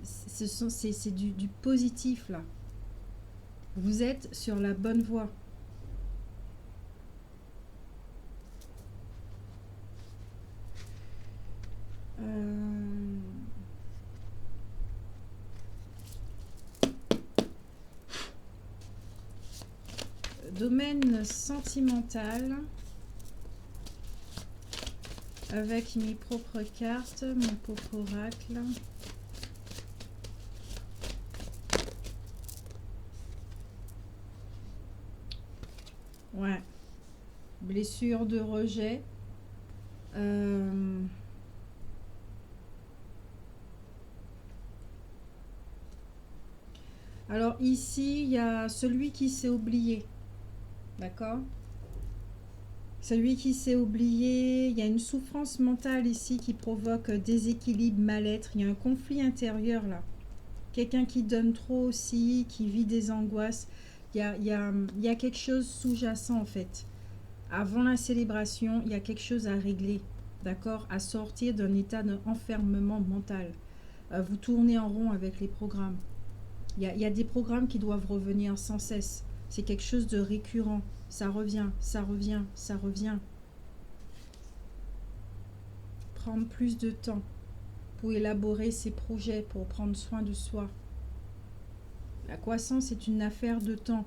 c'est du positif là. Vous êtes sur la bonne voie. Domaine sentimental. Avec mes propres cartes, mon propre oracle. Ouais. Blessure de rejet. Alors ici, il y a celui qui s'est oublié. D'accord? Celui qui s'est oublié, il y a une souffrance mentale ici qui provoque déséquilibre, mal-être. Il y a un conflit intérieur là. Quelqu'un qui donne trop aussi, qui vit des angoisses. Il y a quelque chose sous-jacent en fait. Avant la célébration, il y a quelque chose à régler, d'accord? À sortir d'un état d'enfermement mental. Vous tournez en rond avec les programmes. Il y a des programmes qui doivent revenir sans cesse. C'est quelque chose de récurrent. Ça revient, ça revient, ça revient. Prendre plus de temps pour élaborer ses projets, pour prendre soin de soi. La croissance est une affaire de temps.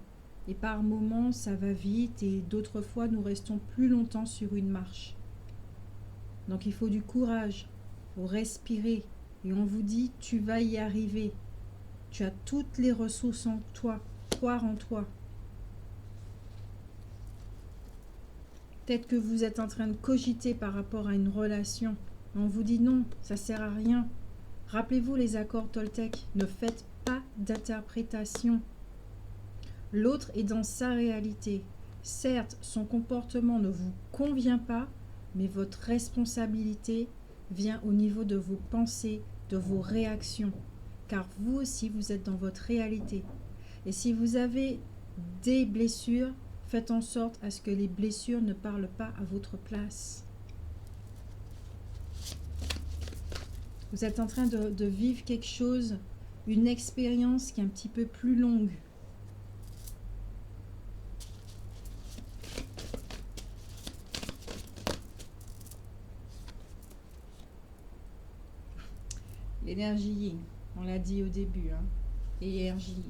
Et par moments, ça va vite et d'autres fois, nous restons plus longtemps sur une marche. Donc il faut du courage, il faut respirer. Et on vous dit, tu vas y arriver. Tu as toutes les ressources en toi, croire en toi. Peut-être que vous êtes en train de cogiter par rapport à une relation. On vous dit non, ça ne sert à rien. Rappelez-vous les accords Toltec, ne faites pas d'interprétation. L'autre est dans sa réalité. Certes, son comportement ne vous convient pas, mais votre responsabilité vient au niveau de vos pensées, de vos réactions. Car vous aussi, vous êtes dans votre réalité. Et si vous avez des blessures, faites en sorte à ce que les blessures ne parlent pas à votre place. Vous êtes en train de vivre quelque chose, une expérience qui est un petit peu plus longue. L'énergie yin, on l'a dit au début, hein. Énergie.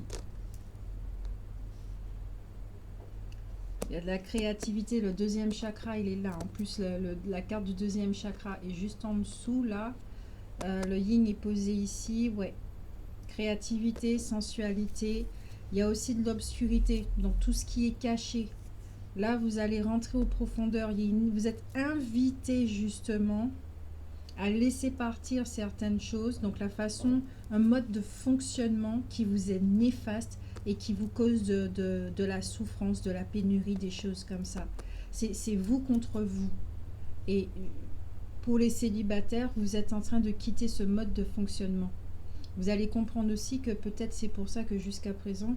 Il y a de la créativité, le deuxième chakra, il est là. En plus, la carte du deuxième chakra est juste en dessous, là. Le yin est posé ici, ouais. Créativité, sensualité. Il y a aussi de l'obscurité, donc tout ce qui est caché. Là, vous allez rentrer aux profondeurs yin. Vous êtes invité, justement, à laisser partir certaines choses. Donc, un mode de fonctionnement qui vous est néfaste et qui vous cause de la souffrance, de la pénurie, des choses comme ça. C'est vous contre vous. Et pour les célibataires, vous êtes en train de quitter ce mode de fonctionnement. Vous allez comprendre aussi que peut-être c'est pour ça que jusqu'à présent,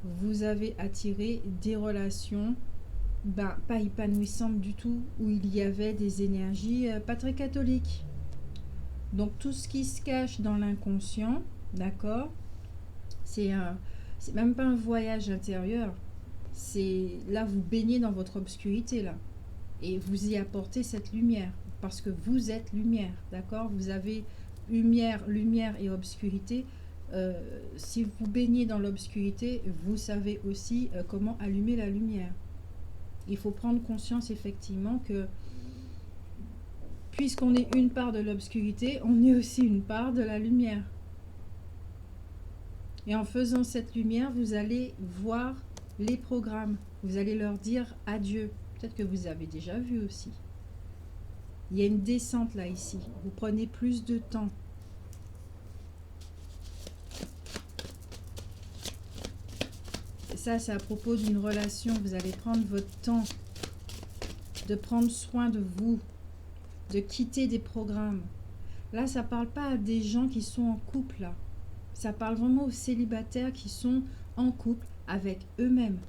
vous avez attiré des relations pas épanouissantes du tout, où il y avait des énergies pas très catholiques. Donc tout ce qui se cache dans l'inconscient, d'accord, c'est même pas un voyage intérieur. C'est là, vous baignez dans votre obscurité là, et vous y apportez cette lumière parce que vous êtes lumière, d'accord. Vous avez lumière et obscurité. Si vous baignez dans l'obscurité, vous savez aussi comment allumer la lumière. Il faut prendre conscience effectivement que puisqu'on est une part de l'obscurité, on est aussi une part de la lumière. Et en faisant cette lumière, vous allez voir les programmes. Vous allez leur dire adieu. Peut-être que vous avez déjà vu aussi. Il y a une descente là, ici. Vous prenez plus de temps. Et ça, c'est à propos d'une relation. Vous allez prendre votre temps de prendre soin de vous, de quitter des programmes. Là, ça ne parle pas à des gens qui sont en couple, là. Ça parle vraiment aux célibataires qui sont en couple avec eux-mêmes.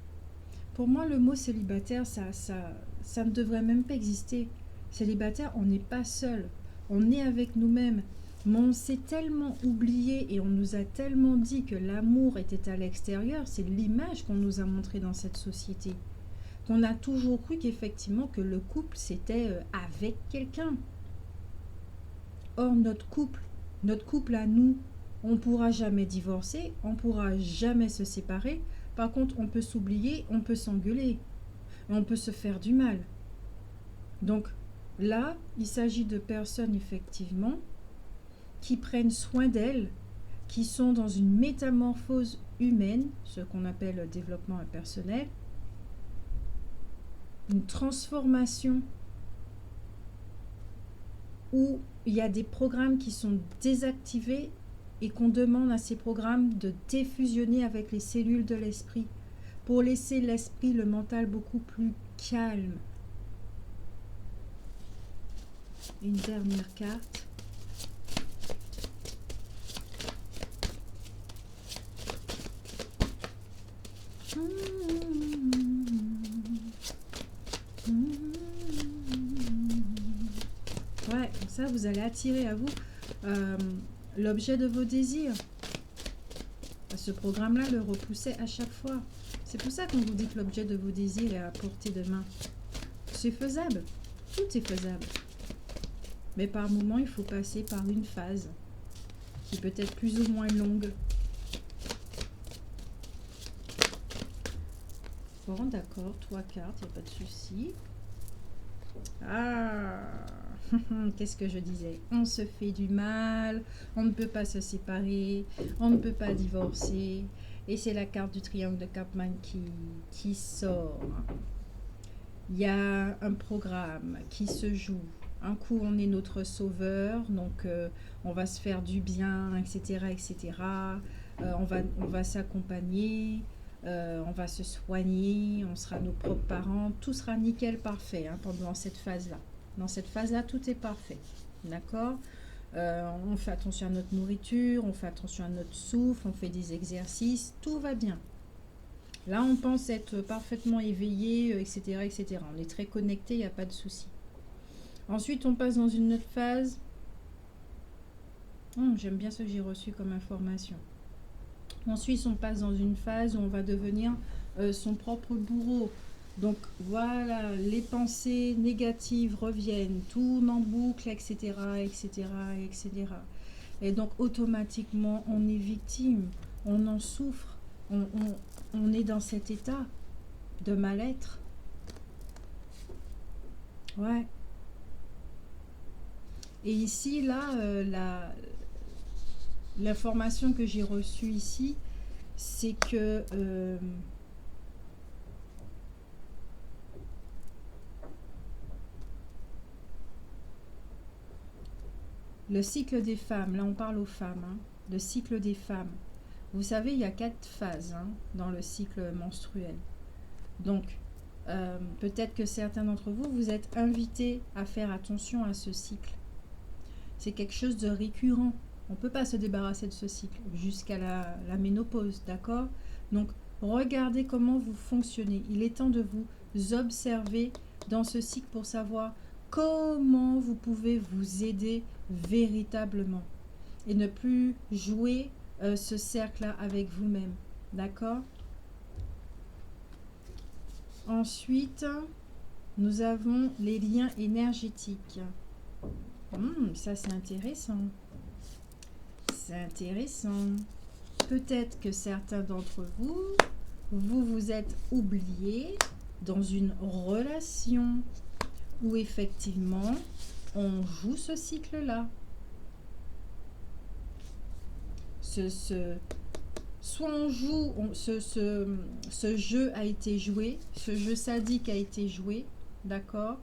Pour moi, le mot célibataire, ça ne devrait même pas exister. Célibataire, on n'est pas seul. On est avec nous-mêmes. Mais on s'est tellement oublié et on nous a tellement dit que l'amour était à l'extérieur. C'est l'image qu'on nous a montrée dans cette société. Qu'on a toujours cru qu'effectivement que le couple, c'était avec quelqu'un. Or, notre couple à nous, on ne pourra jamais divorcer, on ne pourra jamais se séparer. Par contre, on peut s'oublier, on peut s'engueuler, on peut se faire du mal. Donc là, il s'agit de personnes effectivement qui prennent soin d'elles, qui sont dans une métamorphose humaine, ce qu'on appelle le développement personnel, une transformation où il y a des programmes qui sont désactivés et qu'on demande à ces programmes de défusionner avec les cellules de l'esprit pour laisser l'esprit, le mental beaucoup plus calme. Une dernière carte. Ouais, comme ça, vous allez attirer à vous l'objet de vos désirs. Ce programme-là le repoussait à chaque fois. C'est pour ça qu'on vous dit que l'objet de vos désirs est à portée de main. C'est faisable. Tout est faisable. Mais par moment, il faut passer par une phase qui peut être plus ou moins longue. Bon, d'accord, 3 cartes, il n'y a pas de souci. Ah, qu'est-ce que je disais? On se fait du mal, on ne peut pas se séparer, on ne peut pas divorcer. Et c'est la carte du triangle de Chapman qui sort. Il y a un programme qui se joue. Un coup, on est notre sauveur, donc on va se faire du bien, etc., etc. On va s'accompagner, on va se soigner, on sera nos propres parents. Tout sera nickel, parfait pendant cette phase-là. Dans cette phase-là, tout est parfait. D'accord? On fait attention à notre nourriture, on fait attention à notre souffle, on fait des exercices, tout va bien. Là, on pense être parfaitement éveillé, etc., etc. On est très connecté, il n'y a pas de souci. Ensuite, on passe dans une autre phase. J'aime bien ce que j'ai reçu comme information. Ensuite, on passe dans une phase où on va devenir son propre bourreau. Donc, voilà, les pensées négatives reviennent, tournent en boucle, etc., etc., etc. Et donc, automatiquement, on est victime, on en souffre, on est dans cet état de mal-être. Ouais. Et ici, là, l'information que j'ai reçue ici, c'est que le cycle des femmes, là on parle aux femmes, le cycle des femmes. Vous savez, il y a 4 phases dans le cycle menstruel. Donc, peut-être que certains d'entre vous, vous êtes invités à faire attention à ce cycle. C'est quelque chose de récurrent. On ne peut pas se débarrasser de ce cycle jusqu'à la ménopause, d'accord? Donc, regardez comment vous fonctionnez. Il est temps de vous observer dans ce cycle pour savoir comment vous pouvez vous aider véritablement et ne plus jouer ce cercle-là avec vous-même, d'accord? Ensuite, nous avons les liens énergétiques. Ça, c'est intéressant. C'est intéressant. Peut-être que certains d'entre vous, vous êtes oubliés dans une relation où effectivement, on joue ce cycle-là. Soit on joue, ce jeu a été joué, ce jeu sadique a été joué, d'accord?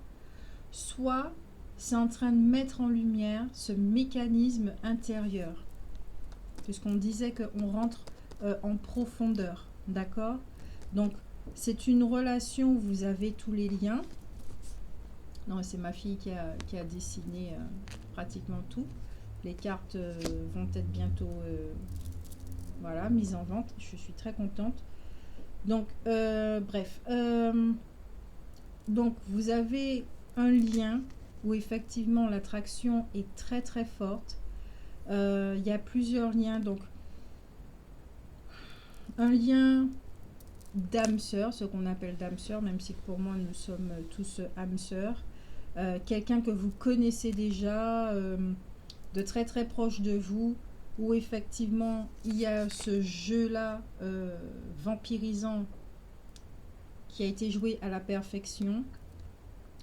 Soit c'est en train de mettre en lumière ce mécanisme intérieur. Puisqu'on disait qu'on rentre en profondeur, d'accord? Donc, c'est une relation où vous avez tous les liens. Non, c'est ma fille qui a dessiné pratiquement tout. Les cartes vont être bientôt voilà, mises en vente. Je suis très contente. Donc, bref. Donc, vous avez un lien où effectivement l'attraction est très très forte. Il y a plusieurs liens. Donc, un lien d'âme sœur, ce qu'on appelle d'âme sœur, même si pour moi nous sommes tous âmes sœurs. Quelqu'un que vous connaissez déjà, de très très proche de vous, où effectivement il y a ce jeu-là vampirisant qui a été joué à la perfection.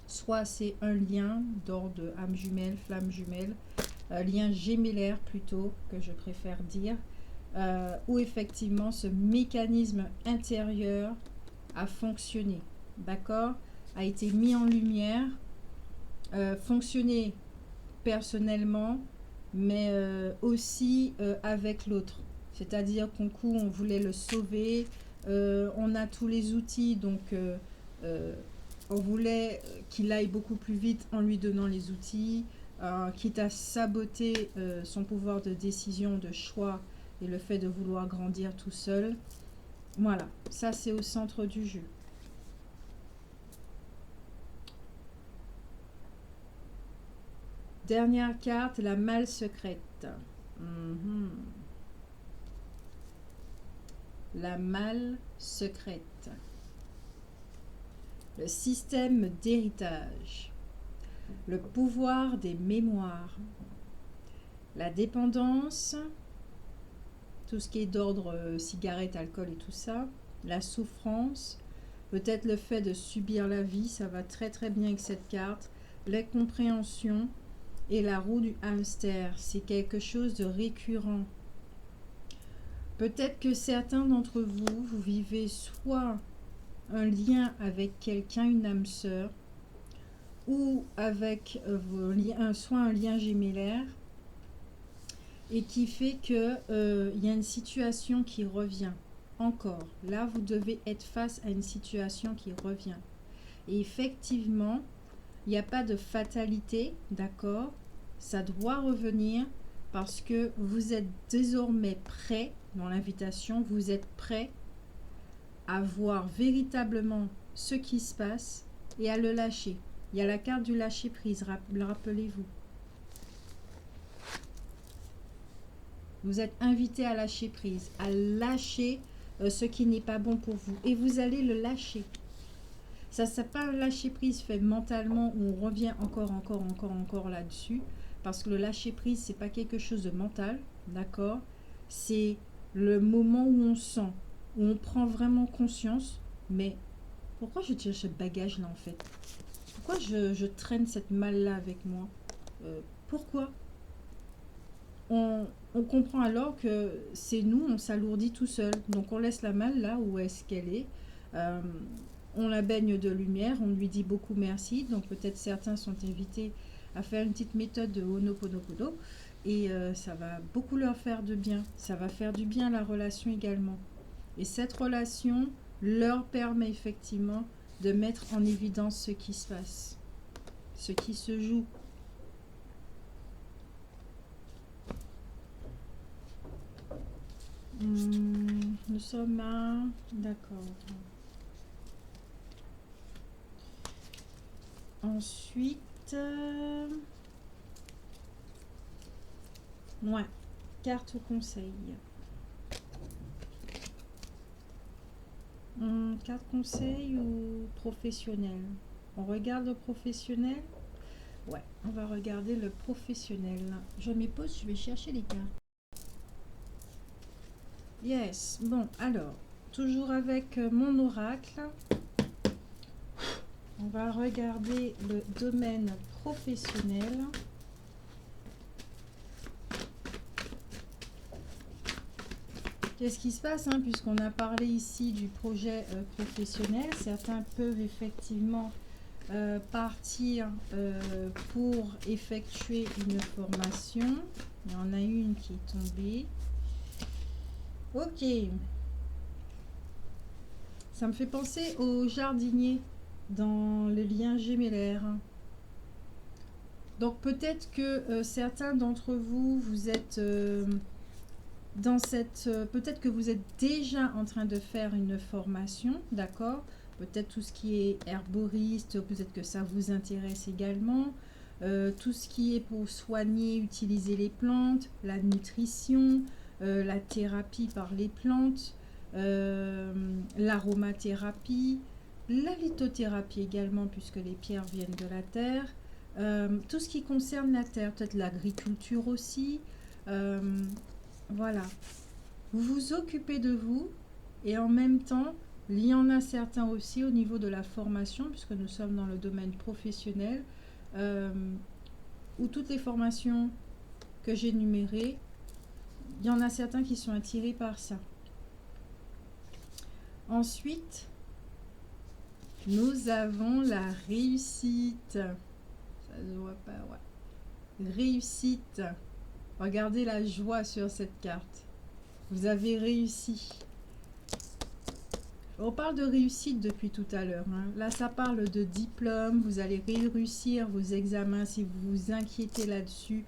Soit c'est un lien d'ordre âme jumelle, flamme jumelle, lien gémellaire plutôt, que je préfère dire, où effectivement ce mécanisme intérieur a fonctionné, d'accord, a été mis en lumière, fonctionné personnellement, mais aussi avec l'autre. C'est-à-dire qu'un coup, on voulait le sauver, on a tous les outils, donc on voulait qu'il aille beaucoup plus vite en lui donnant les outils, quitte à saboter son pouvoir de décision, de choix, et le fait de vouloir grandir tout seul. Voilà, ça c'est au centre du jeu. Dernière carte, la malle secrète. Mhm. La malle secrète. Le système d'héritage. Le pouvoir des mémoires. La dépendance. Tout ce qui est d'ordre cigarette, alcool et tout ça. La souffrance. Peut-être le fait de subir la vie. Ça va très très bien avec cette carte. La compréhension. Et la roue du hamster. C'est quelque chose de récurrent. Peut-être que certains d'entre vous, vous vivez soit un lien avec quelqu'un, une âme sœur, ou avec soit un lien gémellaire, et qui fait que il y a une situation qui revient encore. Là, vous devez être face à une situation qui revient. Et effectivement, il n'y a pas de fatalité, d'accord? Ça doit revenir parce que vous êtes désormais prêt, dans l'invitation, vous êtes prêt à voir véritablement ce qui se passe et à le lâcher. Il y a la carte du lâcher prise, rappelez-vous. Vous êtes invité à lâcher prise, à lâcher ce qui n'est pas bon pour vous. Et vous allez le lâcher. Ça, c'est pas un lâcher prise fait mentalement où on revient encore là-dessus. Parce que le lâcher prise, c'est pas quelque chose de mental, d'accord? C'est le moment où on sent, où on prend vraiment conscience. Mais pourquoi je tire ce bagage-là en fait? Pourquoi je traîne cette malle-là avec moi? Pourquoi? On comprend alors que c'est nous, on s'alourdit tout seul. Donc on laisse la malle là où est-ce qu'elle est. On la baigne de lumière, on lui dit beaucoup merci. Donc peut-être certains sont invités à faire une petite méthode de Ho'oponopono. Et ça va beaucoup leur faire de bien. Ça va faire du bien à la relation également. Et cette relation leur permet effectivement de mettre en évidence ce qui se passe, ce qui se joue. Nous sommes à... D'accord. Ensuite... ouais. Carte conseil. Carte conseil ou professionnel? On regarde le professionnel? Ouais, on va regarder le professionnel. Je me pose, je vais chercher les cartes. Yes, bon, alors, toujours avec mon oracle, on va regarder le domaine professionnel. Qu'est-ce qui se passe, hein, puisqu'on a parlé ici du projet professionnel? Certains peuvent effectivement partir pour effectuer une formation. Il y en a une qui est tombée. Ok. Ça me fait penser au jardinier dans le lien gémellaire. Donc peut-être que certains d'entre vous, vous êtes dans cette... peut-être que vous êtes déjà en train de faire une formation, d'accord? Peut-être tout ce qui est herboriste, peut-être que ça vous intéresse également. Tout ce qui est pour soigner, utiliser les plantes, la nutrition, la thérapie par les plantes, l'aromathérapie, la lithothérapie également, puisque les pierres viennent de la terre. Tout ce qui concerne la terre, peut-être l'agriculture aussi. Voilà. Vous vous occupez de vous et en même temps, il y en a certains aussi au niveau de la formation, puisque nous sommes dans le domaine professionnel, où toutes les formations que j'ai énumérées, il y en a certains qui sont attirés par ça. Ensuite, nous avons la réussite. Ça se voit pas, ouais. Réussite. Regardez la joie sur cette carte. Vous avez réussi. On parle de réussite depuis tout à l'heure. Hein. Là, ça parle de diplôme. Vous allez réussir vos examens. Si vous vous inquiétez là-dessus,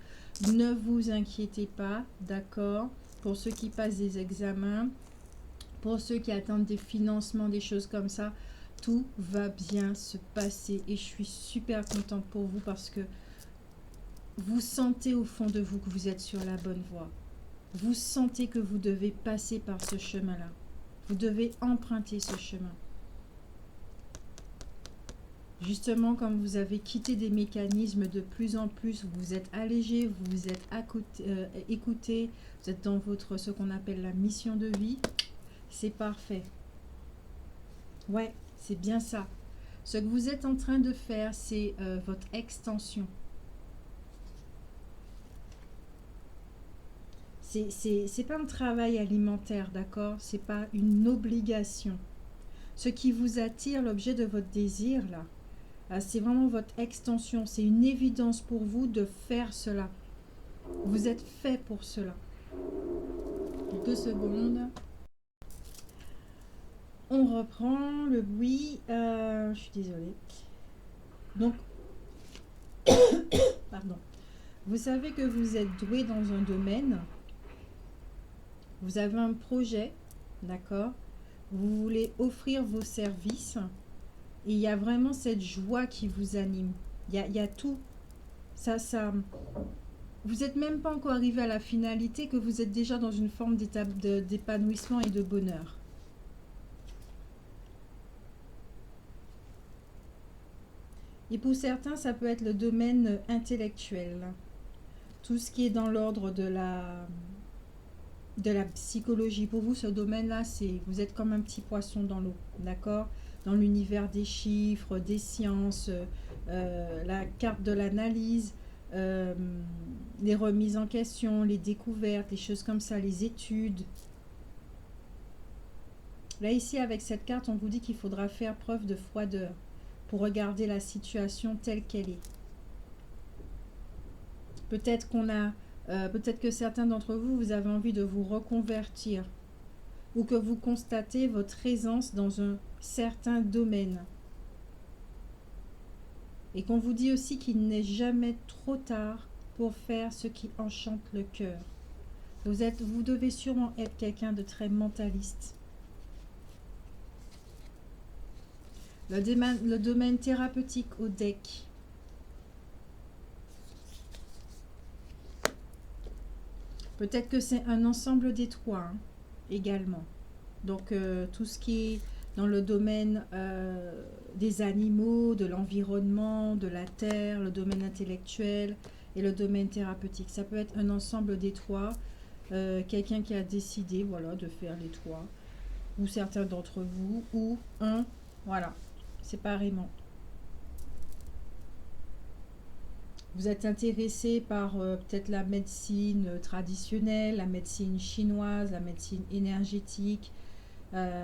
ne vous inquiétez pas. D'accord? Pour ceux qui passent des examens, Pour ceux qui attendent des financements, des choses comme ça, tout va bien se passer. Et je suis super contente pour vous parce que vous sentez au fond de vous que vous êtes sur la bonne voie. Vous sentez que vous devez passer par ce chemin-là. Vous devez emprunter ce chemin. Justement, comme vous avez quitté des mécanismes de plus en plus, vous vous êtes allégé, vous vous êtes écouté, vous êtes dans votre ce qu'on appelle la mission de vie. C'est parfait. Ouais, c'est bien ça. Ce que vous êtes en train de faire, c'est votre extension. C'est pas un travail alimentaire, d'accord? C'est pas une obligation. Ce qui vous attire, l'objet de votre désir, là, c'est vraiment votre extension. C'est une évidence pour vous de faire cela. Vous êtes fait pour cela. 2 secondes. On reprend le bruit. Je suis désolée. Donc, pardon. Vous savez que vous êtes doué dans un domaine. Vous avez un projet, d'accord? Vous voulez offrir vos services. Et il y a vraiment cette joie qui vous anime. Il y a tout. Vous n'êtes même pas encore arrivé à la finalité que vous êtes déjà dans une forme d'épanouissement et de bonheur. Et pour certains, ça peut être le domaine intellectuel. Tout ce qui est dans l'ordre de la psychologie. Pour vous, ce domaine-là, vous êtes comme un petit poisson dans l'eau, d'accord? Dans l'univers des chiffres, des sciences, la carte de l'analyse, les remises en question, les découvertes, les choses comme ça, les études. Là, ici, avec cette carte, on vous dit qu'il faudra faire preuve de froideur pour regarder la situation telle qu'elle est. Peut-être peut-être que certains d'entre vous, vous avez envie de vous reconvertir ou que vous constatez votre aisance dans un certain domaine. Et qu'on vous dit aussi qu'il n'est jamais trop tard pour faire ce qui enchante le cœur. Vous devez sûrement être quelqu'un de très mentaliste. Le domaine thérapeutique au deck. Peut-être que c'est un ensemble des trois également. Donc tout ce qui est dans le domaine des animaux, de l'environnement, de la terre, le domaine intellectuel et le domaine thérapeutique. Ça peut être un ensemble des trois. Quelqu'un qui a décidé de faire les trois. Ou certains d'entre vous. Ou séparément. Vous êtes intéressé par peut-être la médecine traditionnelle, la médecine chinoise, la médecine énergétique,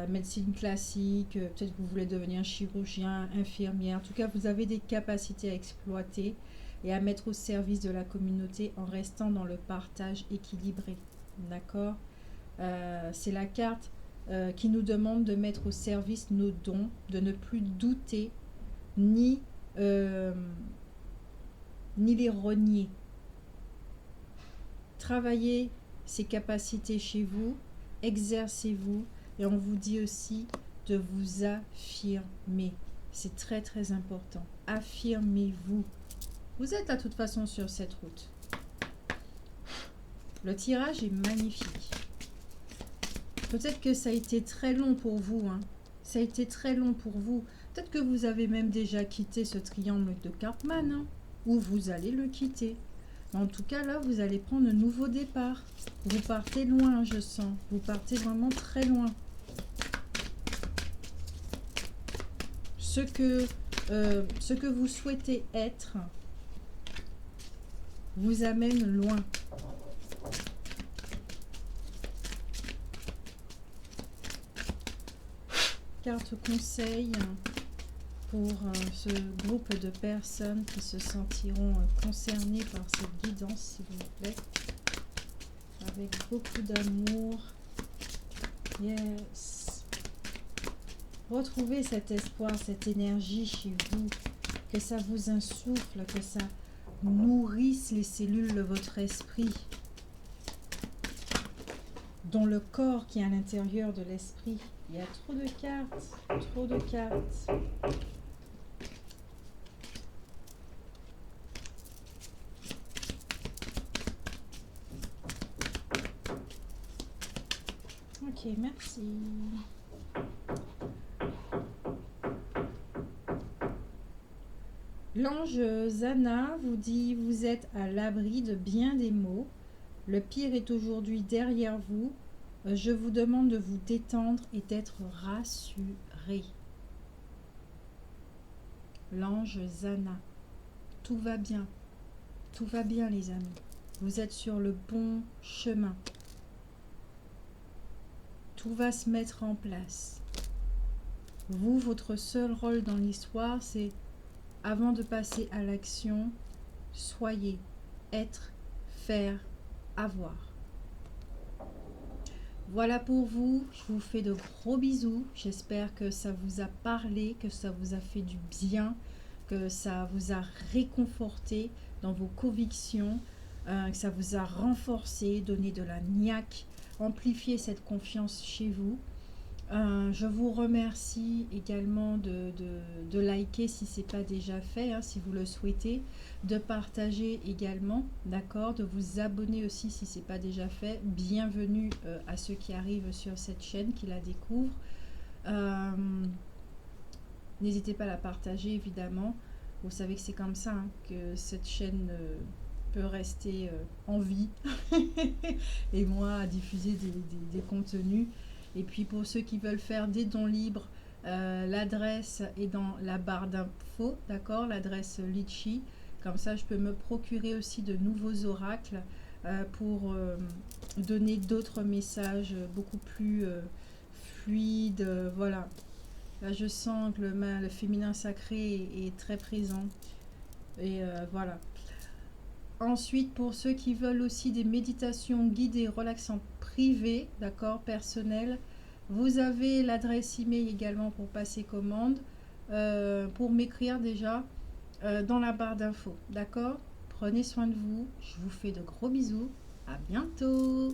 médecine classique, peut-être que vous voulez devenir chirurgien, infirmière. En tout cas, vous avez des capacités à exploiter et à mettre au service de la communauté en restant dans le partage équilibré. D'accord? C'est la carte qui nous demande de mettre au service nos dons, de ne plus douter ni les renier. Travaillez ces capacités chez vous, exercez-vous et on vous dit aussi de vous affirmer. C'est très très important. Affirmez-vous. Vous êtes de toute façon sur cette route. Le tirage est magnifique. Peut-être que ça a été très long pour vous. Ça a été très long pour vous. Peut-être que vous avez même déjà quitté ce triangle de Cartman. Ou vous allez le quitter. En tout cas, là, vous allez prendre un nouveau départ. Vous partez loin, je sens. Vous partez vraiment très loin. Ce que vous souhaitez être vous amène loin. Carte conseil pour ce groupe de personnes qui se sentiront concernées par cette guidance, s'il vous plaît. Avec beaucoup d'amour. Yes. Retrouvez cet espoir, cette énergie chez vous. Que ça vous insuffle, que ça nourrisse les cellules de votre esprit. dans le corps qui est à l'intérieur de l'esprit. Il y a trop de cartes, trop de cartes. Ok, merci. L'ange Zana vous dit: vous êtes à l'abri de bien des maux. Le pire est aujourd'hui derrière vous. Je vous demande de vous détendre et d'être rassuré. L'ange Zana. Tout va bien. Tout va bien, les amis. Vous êtes sur le bon chemin. Tout va se mettre en place. Vous, votre seul rôle dans l'histoire, c'est, avant de passer à l'action, soyez, être, faire, avoir. Voilà pour vous. Je vous fais de gros bisous. J'espère que ça vous a parlé, que ça vous a fait du bien, que ça vous a réconforté dans vos convictions, que ça vous a renforcé, donné de la niaque, amplifié cette confiance chez vous. Je vous remercie également de liker si ce n'est pas déjà fait, hein, si vous le souhaitez, de partager également, d'accord, de vous abonner aussi si ce n'est pas déjà fait. Bienvenue à ceux qui arrivent sur cette chaîne, qui la découvrent. N'hésitez pas à la partager évidemment. Vous savez que c'est comme ça, hein, que cette chaîne peut rester en vie et moi à diffuser des contenus. Et puis pour ceux qui veulent faire des dons libres, l'adresse est dans la barre d'infos, d'accord, l'adresse Litchi. Comme ça, je peux me procurer aussi de nouveaux oracles pour donner d'autres messages beaucoup plus fluides. Voilà. Là, je sens que le féminin sacré est très présent. Et voilà. Ensuite, pour ceux qui veulent aussi des méditations guidées, relaxantes, privées, d'accord, personnelles, vous avez l'adresse email également pour passer commande, pour m'écrire déjà dans la barre d'infos, d'accord. Prenez soin de vous, je vous fais de gros bisous, à bientôt.